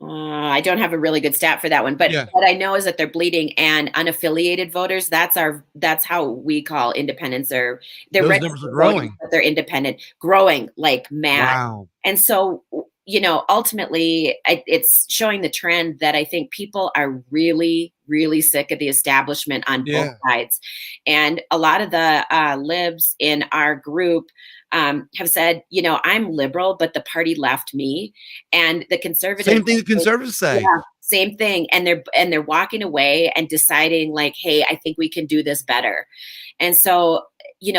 I don't have a really good stat for that one, but Yeah. what I know is that they're bleeding, and unaffiliated voters. That's how we call independents, or they're Those registered numbers are voters, growing. but they're independent, growing like mad. Wow. And so, ultimately, it's showing the trend that I think people are really, really sick of the establishment on both Yeah. sides. And a lot of the libs in our group have said, I'm liberal, but the party left me. And the conservatives, Same thing the conservatives say. yeah, same thing. And they're walking away and deciding like, hey, I think we can do this better. And so,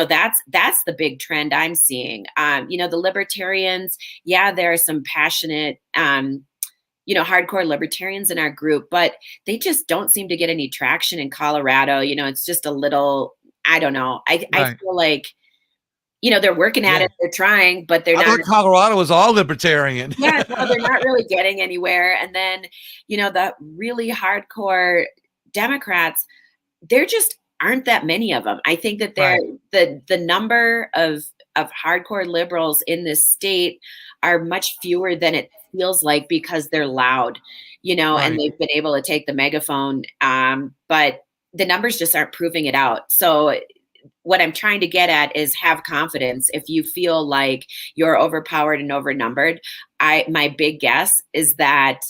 that's the big trend I'm seeing. The libertarians, yeah, there are some passionate, hardcore libertarians in our group, but they just don't seem to get any traction in Colorado. It's just a little, I don't know. I Right. feel like, they're working at Yeah. it, they're trying, but they're I not. thought Colorado was all libertarian. Yeah, no, they're not really getting anywhere. And then, the really hardcore Democrats, there just aren't that many of them. I think that Right. the number of hardcore liberals in this state are much fewer than it feels like, because they're loud, and Right. they've been able to take the megaphone. But the numbers just aren't proving it out. So what I'm trying to get at is have confidence. If you feel like you're overpowered and overnumbered, my big guess is that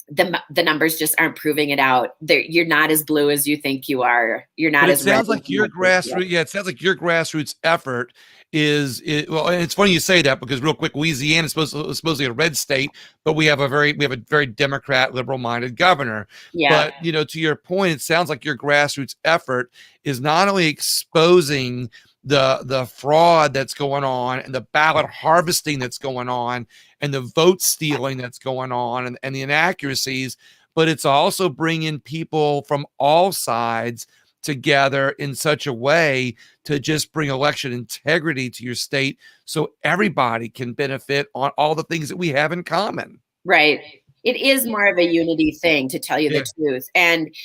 the numbers just aren't proving it out. You're not as blue as you think you are. You're not But it as red sounds as like you your might think you are. grassroots, yeah, it sounds like your grassroots effort well, and it's funny you say that, because real quick, Louisiana is supposedly a red state, but we have a very Democrat, liberal-minded governor. Yeah, But to your point, it sounds like your grassroots effort is not only exposing the fraud that's going on, and the ballot harvesting that's going on, and the vote stealing that's going on, and the inaccuracies, but it's also bringing people from all sides together in such a way to just bring election integrity to your state, so everybody can benefit on all the things that we have in common. right. It is more of a unity thing, to tell you the Yeah. truth. And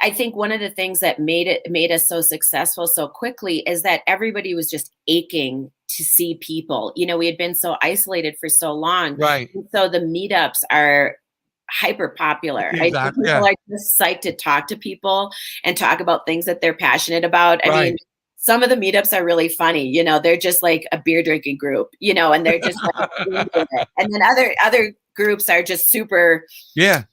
I think one of the things that made us so successful so quickly is that everybody was just aching to see people. We had been so isolated for so long. Right. And so the meetups are hyper popular. I think Exactly. people Yeah. are just psyched to talk to people and talk about things that they're passionate about. I Right. mean, some of the meetups are really funny. They're just like a beer drinking group, and they're just like into it. And then other groups are just super, Yeah.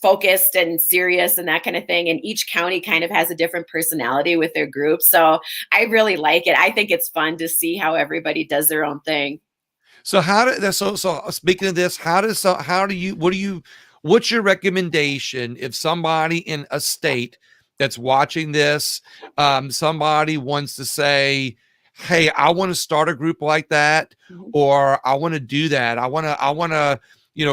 focused and serious and that kind of thing. And each county kind of has a different personality with their group. So I really like it. I think it's fun to see how everybody does their own thing. So speaking of this, what do you what's your recommendation if somebody in a state that's watching this, somebody wants to say, hey, I want to start a group like that, Mhm. or I want to do that. I want to,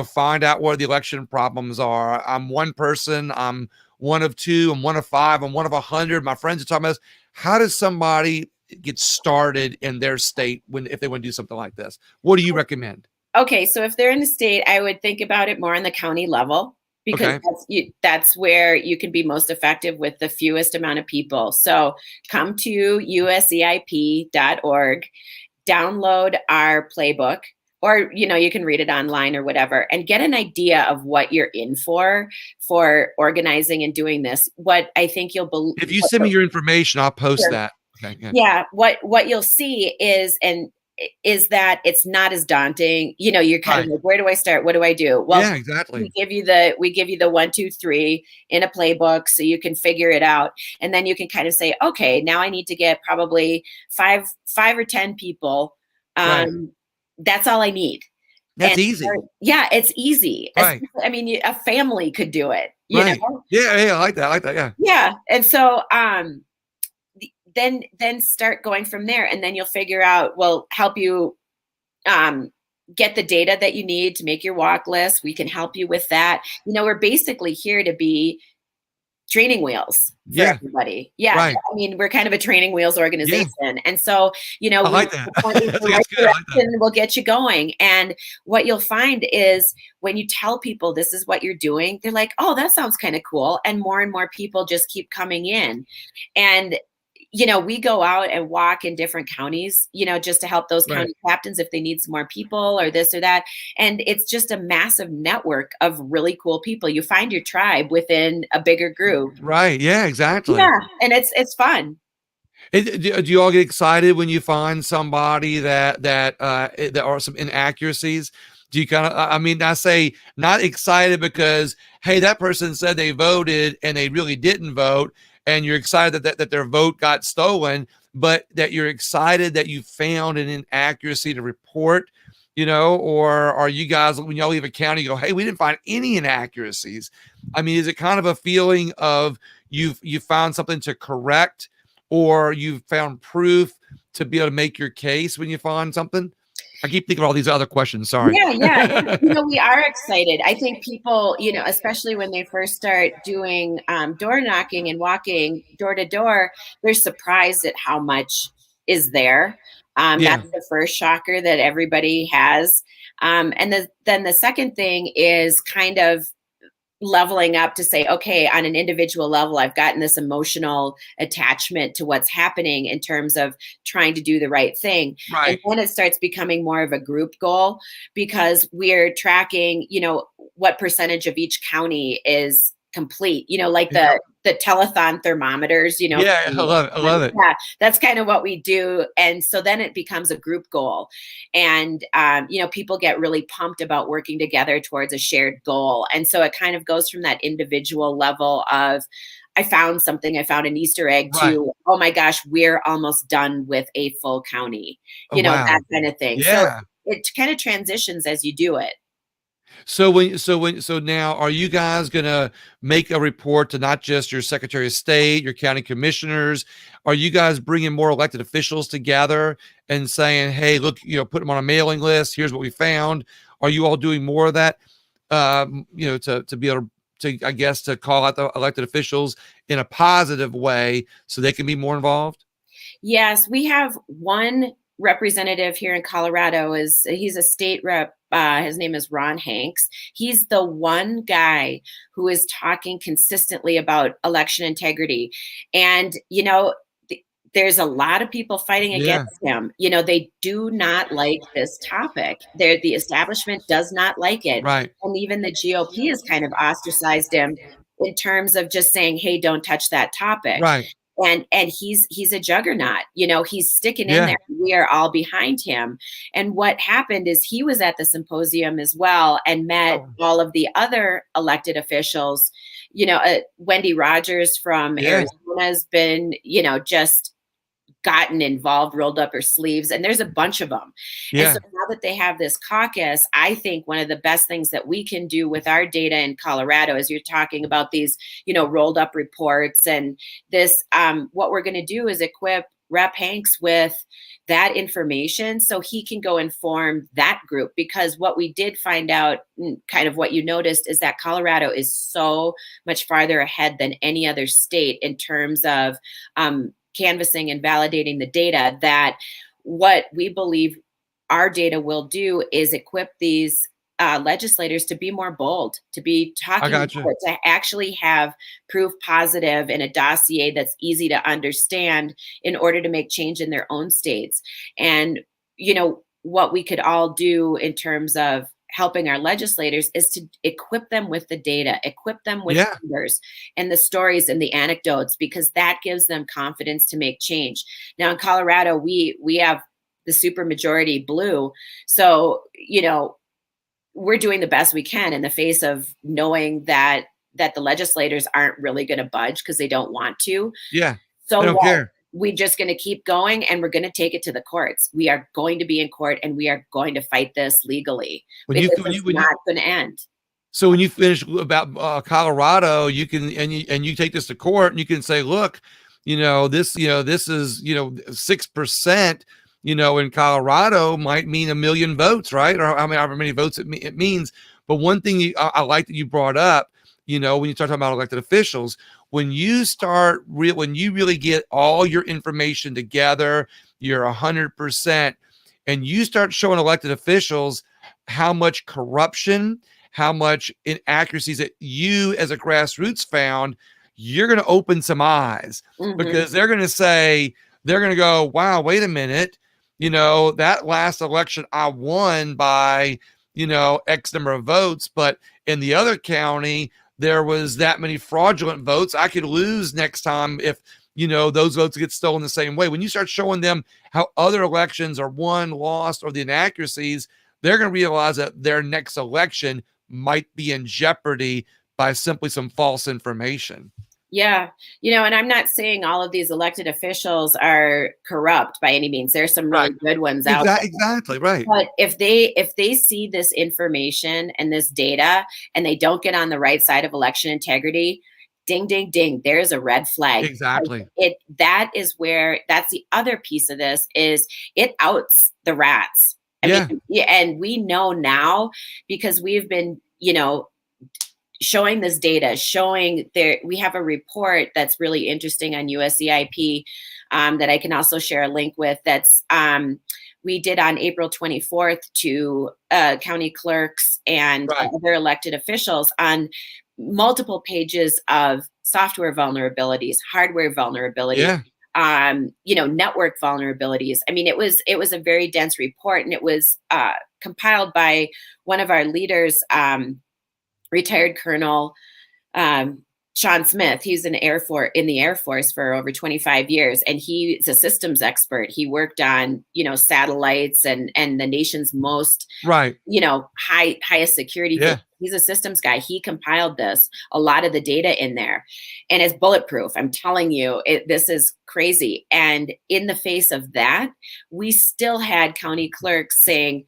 find out where the election problems are. I'm one person, I'm one of two, I'm one of five, I'm one of 100. My friends are talking about this. How does somebody get started in their state if they want to do something like this? What do you recommend? Okay, so if they're in the state, I would think about it more on the county level because Okay. that's where you can be most effective with the fewest amount of people. So come to useip.org, download our playbook, or you can read it online or whatever, and get an idea of what you're in for organizing and doing this. What I think you'll believe. If you send me your information, I'll post that. Okay. Yeah. Yeah, what you'll see is that it's not as daunting. You're kind of Right. like, where do I start? What do I do? Well, Yeah, exactly. we give you the 1, 2, 3 in a playbook so you can figure it out. And then you can kind of say, okay, now I need to get probably five or 10 people. Right. That's all I need. That's And easy. yeah, it's easy. Right. I mean, a family could do it, Right. Yeah, yeah, I like that. I like that. Yeah. Yeah. And so then start going from there, and then you'll figure out, we'll help you get the data that you need to make your walk list. We can help you with that. We're basically here to be training wheels for Yeah. everybody. Yeah, Right. I mean, we're kind of a training wheels Yeah. organization, and so I we like that. point you in That's the right good. I like that. direction. We'll get you going. And what you'll find is when you tell people this is what you're doing, they're like, "Oh, that sounds kind of cool," and more people just keep coming in. And we go out and walk in different counties, just to help those Right. county captains if they need some more people or this or that. And it's just a massive network of really cool people. You find your tribe within a bigger group. Right. Yeah, exactly. Yeah, and it's fun. Do you all get excited when you find somebody that are some inaccuracies? Do you kind of, I mean, I say not excited because, hey, that person said they voted and they really didn't vote, and you're excited that their vote got stolen, but that you're excited that you found an inaccuracy to report, or are you guys, when y'all leave a county, you go, hey, we didn't find any inaccuracies? I mean, is it kind of a feeling of you found something to correct, or you've found proof to be able to make your case when you find something? I keep thinking of all these other questions. Sorry. Yeah. We are excited. I think people, especially when they first start doing door knocking and walking door to door, they're surprised at how much is there. Yeah. That's the first shocker that everybody has. And then the second thing is kind of leveling up to say, okay, on an individual level, I've gotten this emotional attachment to what's happening in terms of trying to do the right thing. And Right. then it starts becoming more of a group goal because we're tracking, what percentage of each county is complete, like Yeah. the telethon thermometers, Yeah. I love it. I love it. yeah, that's kind of what we do. And so then it becomes a group goal. And, people get really pumped about working together towards a shared goal. And so it kind of goes from that individual level of, I found something, I found an Easter egg, Right. to, oh my gosh, we're almost done with a full county, Oh, wow. that kind of thing. So Yeah. it kind of transitions as you do it. So now, are you guys gonna make a report to not just your Secretary of State, your county commissioners? Are you guys bringing more elected officials together and saying, "Hey, look, put them on a mailing list. Here's what we found." Are you all doing more of that? To be able to, I guess, to call out the elected officials in a positive way so they can be more involved. Yes, we have one representative here in Colorado. He's a state rep. His name is Ron Hanks. He's the one guy who is talking consistently about election integrity. And, there's a lot of people fighting Yeah. against him. They do not like this topic. The establishment does not like it. Right. And even the GOP has kind of ostracized him in terms of just saying, hey, don't touch that topic. Right. And he's a juggernaut. He's sticking in Yeah. there. We are all behind him. And what happened is he was at the symposium as well and met Oh. all of the other elected officials. Wendy Rogers from Yeah. Arizona has been, just gotten involved, rolled up her sleeves, and there's a bunch of them. And Yeah. so now that they have this caucus, I think one of the best things that we can do with our data in Colorado, as you're talking about these, rolled up reports and this, what we're going to do is equip Rep Hanks with that information so he can go inform that group. Because what we did find out, kind of what you noticed, is that Colorado is so much farther ahead than any other state in terms of canvassing and validating the data, that what we believe our data will do is equip these legislators to be more bold, to be I talking got about you. it, to actually have proof positive in a dossier that's easy to understand in order to make change in their own states. And, what we could all do in terms of helping our legislators is to equip them with the data, equip them with Yeah. numbers and the stories and the anecdotes, because that gives them confidence to make change. Now in Colorado, we have the super majority blue. So, we're doing the best we can in the face of knowing that the legislators aren't really going to budge because they don't want to. Yeah. So They don't what? care. We're just going to keep going, and we're going to take it to the courts. We are going to be in court, and we are going to fight this legally, When you because when it's you when you not going to end. So when you finish about Colorado, you can and you take this to court, and you can say, look, this is 6%. In Colorado might mean 1 million votes, right? Or however many votes it means. But one thing I like that you brought up, when you start talking about elected officials, when you really get all your information together, you're 100%, and you start showing elected officials how much corruption, how much inaccuracies that you as a grassroots found, you're going to open some eyes, because they're going to go, wow, wait a minute. That last election I won by, X number of votes, but in the other county, there was that many fraudulent votes. I could lose next time if, those votes get stolen the same way. When you start showing them how other elections are won, lost, or the inaccuracies, they're going to realize that their next election might be in jeopardy by simply some false information. Yeah. And I'm not saying all of these elected officials are corrupt by any means. There's some really good ones out there. Exactly. Right. But if they see this information and this data and they don't get on the right side of election integrity, ding, ding, ding, there's a red flag. Exactly. That's the other piece of this, is it outs the rats. I mean, and we know now, because we've been, showing this data, we have a report that's really interesting on USCIP that I can also share a link with. That's we did on April 24th to county clerks and other elected officials on multiple pages of software vulnerabilities, hardware vulnerabilities, network vulnerabilities. I mean, it was a very dense report, and it was compiled by one of our leaders, retired Colonel Sean Smith. He's in the Air Force for over 25 years, and he's a systems expert. He worked on satellites and the nation's most highest security thing. He's a systems guy. He compiled a lot of the data in there, and it's bulletproof. I'm telling you, this is crazy. And in the face of that, we still had county clerks saying,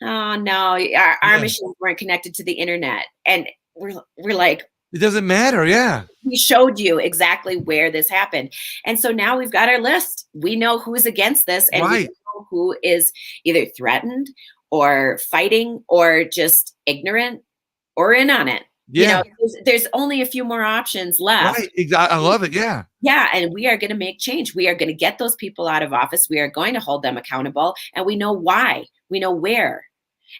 oh no, our machines weren't connected to the internet. And we're like, it doesn't matter. Yeah. We showed you exactly where this happened. And so now we've got our list. We know who's against this, and we know who is either threatened or fighting or just ignorant or in on it. Yeah. There's only a few more options left. Right. Exactly. I love it. Yeah. Yeah. And we are going to make change. We are going to get those people out of office. We are going to hold them accountable. And we know why. We know where.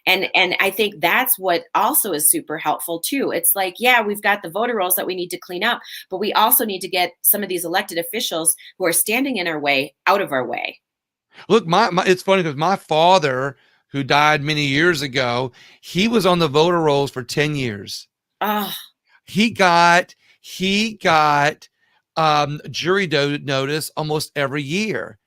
And I think that's what also is super helpful too. It's like, we've got the voter rolls that we need to clean up, but we also need to get some of these elected officials who are standing in our way out of our way. Look, it's funny because my father, who died many years ago, he was on the voter rolls for 10 years. He got jury notice almost every year.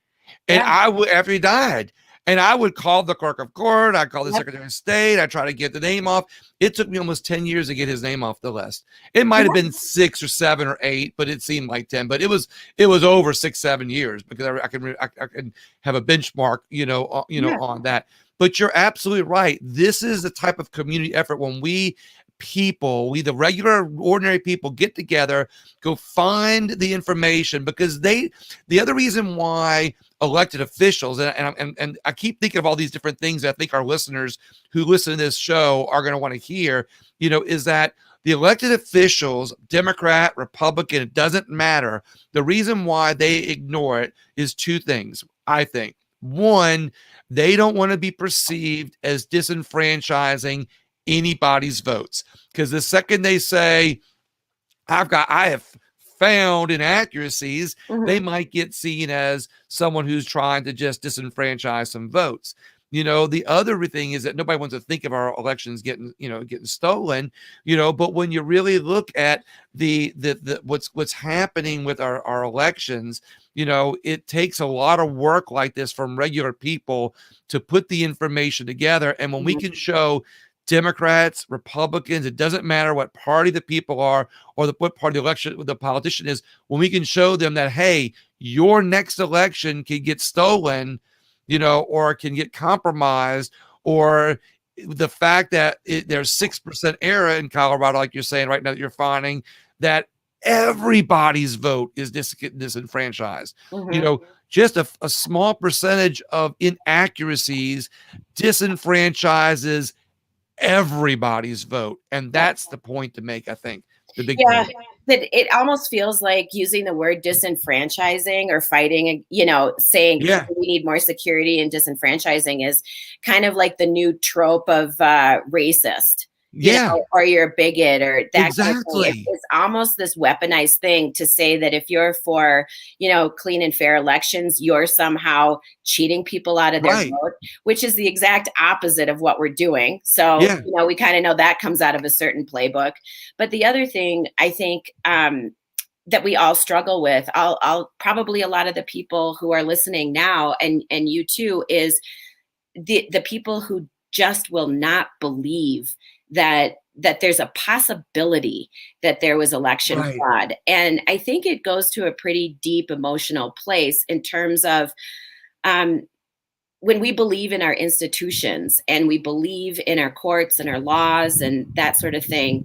And after he died, And I would call the clerk of court. I call the Yep. secretary of state. I try to get the name off. It took me almost 10 years to get his name off the list. It might have been 6 or 7 or 8, but it seemed like 10. But it was over 6, 7 years because I can have a benchmark, Yeah. on that. But you're absolutely right. This is the type of community effort when we the regular ordinary people get together, go find the information, because the other reason why elected officials, and I keep thinking of all these different things that I think our listeners who listen to this show are going to want to hear, is that the elected officials, Democrat, Republican, it doesn't matter. The reason why they ignore it is two things, I think. One, they don't want to be perceived as disenfranchising anybody's votes, because the second they say I have found inaccuracies, they might get seen as someone who's trying to just disenfranchise some votes. The other thing is that nobody wants to think of our elections getting stolen, but when you really look at the what's happening with our elections, it takes a lot of work like this from regular people to put the information together. And when we can show Democrats, Republicans, it doesn't matter what party the people are or what party the election the politician is, when we can show them that, hey, your next election can get stolen, or can get compromised, or the fact that there's 6% error in Colorado, like you're saying right now, that you're finding that everybody's vote is disenfranchised. Just a small percentage of inaccuracies disenfranchises everybody's vote. And that's the point to make, I think. The big point. That it almost feels like using the word disenfranchising or fighting, saying we need more security, and disenfranchising is kind of like the new trope of racist. Or you're a bigot, or that exactly. Kind of thing. It's almost this weaponized thing to say that if you're for, clean and fair elections, you're somehow cheating people out of their vote, which is the exact opposite of what we're doing. So, we kind of know that comes out of a certain playbook. But the other thing I think that we all struggle with, I'll probably a lot of the people who are listening now, and you too, is the people who just will not believe that there's a possibility that there was election fraud. And I think it goes to a pretty deep emotional place in terms of when we believe in our institutions and we believe in our courts and our laws and that sort of thing.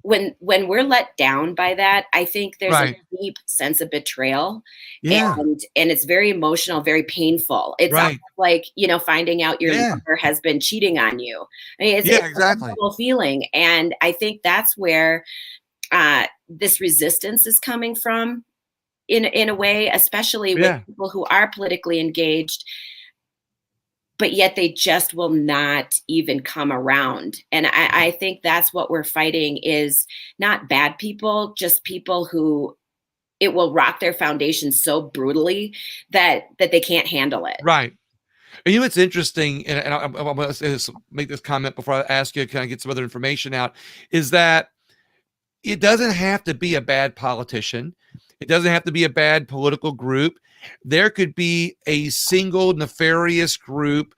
When we're let down by that, I think there's a deep sense of betrayal, and it's very emotional, very painful. It's like, finding out your lover has been cheating on you. I mean, it's exactly. a horrible feeling. And I think that's where this resistance is coming from in a way, especially with people who are politically engaged, but yet they just will not even come around. And I think that's what we're fighting, is not bad people, just people who it will rock their foundation so brutally that they can't handle it. Right. And what's interesting, and I'm going to make this comment before I ask you, can I get some other information out, is that it doesn't have to be a bad politician. It doesn't have to be a bad political group. There could be a single nefarious group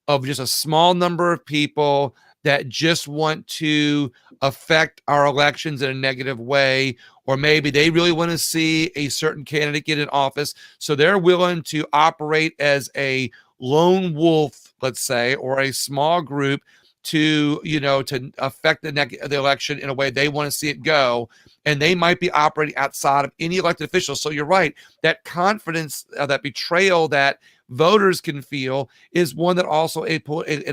of just a small number of people that just want to affect our elections in a negative way, or maybe they really want to see a certain candidate get in office, so they're willing to operate as a lone wolf, let's say, or a small group to affect the election in a way they want to see it go. And they might be operating outside of any elected official. So you're right, that confidence, that betrayal that voters can feel is one that also an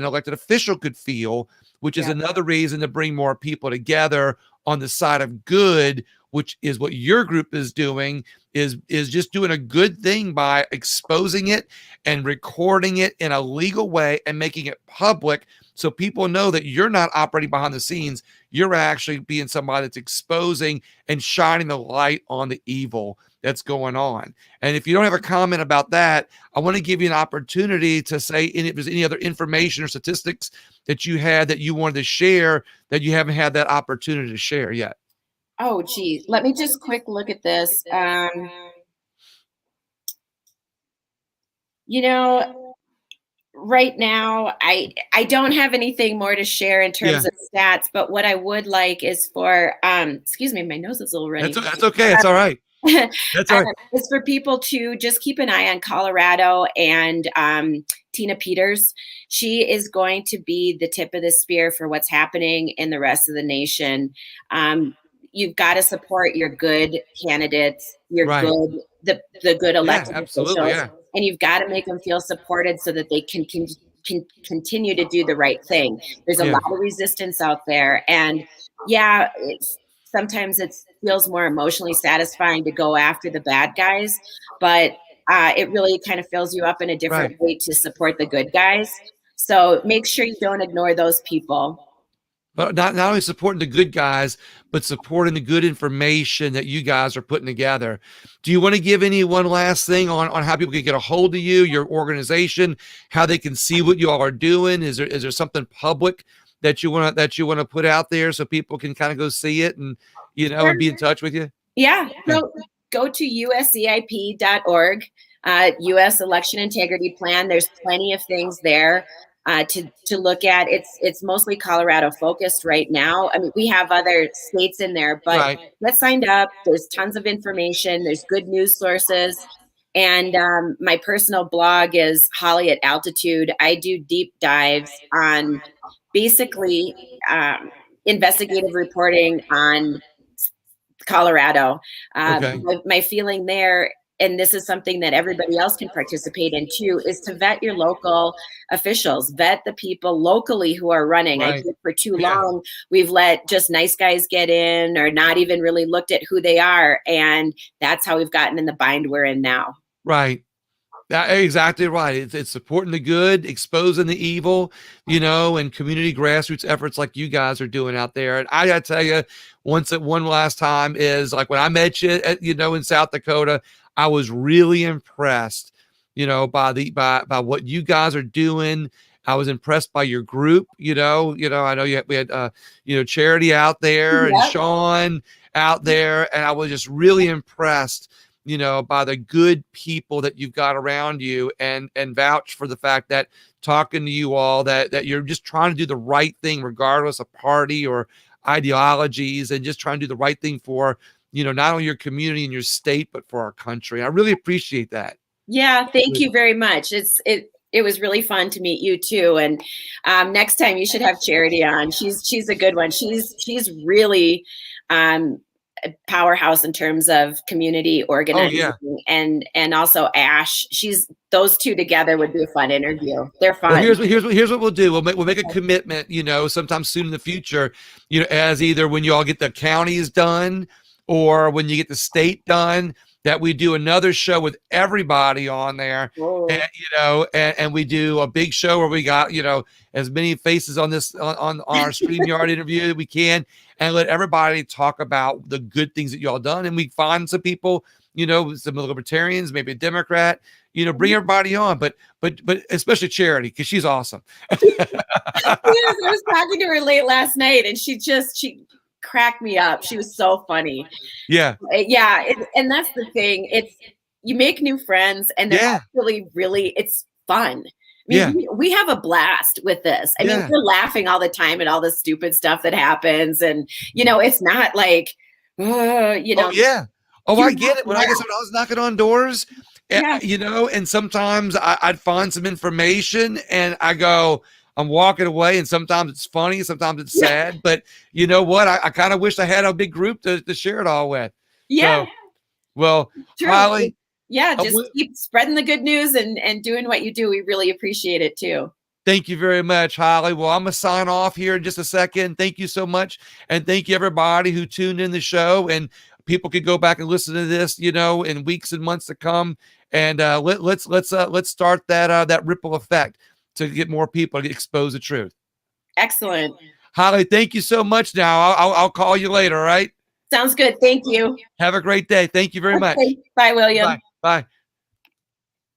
elected official could feel, which is another reason to bring more people together on the side of good, which is what your group is doing, is just doing a good thing by exposing it and recording it in a legal way and making it public, so people know that you're not operating behind the scenes. You're actually being somebody that's exposing and shining the light on the evil that's going on. And if you don't have a comment about that, I want to give you an opportunity to say if there's any other information or statistics that you had that you wanted to share that you haven't had that opportunity to share yet. Oh, geez. Let me just quick look at this. Right now, I don't have anything more to share in Yeah, terms of stats, but what I would like is for, excuse me, my nose is a little runny. that's okay. It's all right. That's all right. Is for people to just keep an eye on Colorado and Tina Peters. She is going to be the tip of the spear for what's happening in the rest of the nation. You've got to support your good candidates, your Right. good the good Yeah, elected absolutely. officials, Yeah. and you've got to make them feel supported so that they can continue to do the right thing. There's a Yeah. lot of resistance out there, and yeah, sometimes it feels more emotionally satisfying to go after the bad guys, but it really kind of fills you up in a different Right. way to support the good guys. So make sure you don't ignore those people. But not only supporting the good guys, but supporting the good information that you guys are putting together. Do you want to give any one last thing on how people can get a hold of you, your organization, how they can see what you all are doing? Is there something public that you want to put out there so people can kind of go see it and and be in touch with you? Yeah, Yeah. go to usceip.org, U.S. Election Integrity Plan. There's plenty of things there to look at. It's mostly Colorado focused right now. I mean, we have other states in there, but Right. get signed up. There's tons of information. There's good news sources. And my personal blog is Holly at Altitude. I do deep dives on basically investigative reporting on Colorado. Okay. My feeling there, and this is something that everybody else can participate in too, is to vet your local officials, vet the people locally who are running. I Right. think for too Yeah. long, we've let just nice guys get in or not even really looked at who they are. And that's how we've gotten in the bind we're in now. Right. Exactly right. It's supporting the good, exposing the evil, and community grassroots efforts like you guys are doing out there. And I gotta tell you, one last time is like when I met you, in South Dakota, I was really impressed, by what you guys are doing. I was impressed by your group. I know we had Charity out there and Yep. Sean out there, and I was just really impressed by the good people that you've got around you, and vouch for the fact that talking to you all that you're just trying to do the right thing regardless of party or ideologies, and just trying to do the right thing for not only your community and your state but for our country. I really appreciate that. Yeah, thank you very much. It was really fun to meet you too. And next time you should have Charity on. She's a good one. She's really a powerhouse in terms of community Oh organizing, yeah. and also Ash. Those two together would be a fun interview. They're Well, fun. here's what we'll do. We'll make a commitment, sometime soon in the future, as either when you all get the counties done or when you get the state done, that we do another show with everybody on there. Whoa. And we do a big show where we got, as many faces on this on our StreamYard interview that we can, and let everybody talk about the good things that y'all done. And we find some people, some libertarians, maybe a Democrat, bring everybody on, but especially Charity, because she's awesome. Yes, I was talking to her late last night, and she cracked me up. She was so funny. Yeah. Yeah, and that's the thing. You make new friends, and they're Yeah. really it's fun. I mean, Yeah. we have a blast with this. I mean, Yeah. we're laughing all the time at all the stupid stuff that happens, and it's not like, Oh yeah. Oh, I get it. When I was knocking on doors, Yeah. and sometimes I'd find some information and I go, I'm walking away, and sometimes it's funny, sometimes it's sad, but you know what? I kind of wish I had a big group to share it all with. Yeah. So, well, True. Holly, Yeah, just keep spreading the good news and doing what you do. We really appreciate it too. thank you very much, Holly. Well, I'm going to sign off here in just a second. Thank you so much. And thank you everybody who tuned in the show, and people could go back and listen to this, in weeks and months to come. And let's start that ripple effect to get more people to expose the truth. Excellent. Holly, thank you so much. Now I'll call you later. All right. Sounds good. Thank you. Have a great day. Thank you very much. Bye, William. Bye. Bye.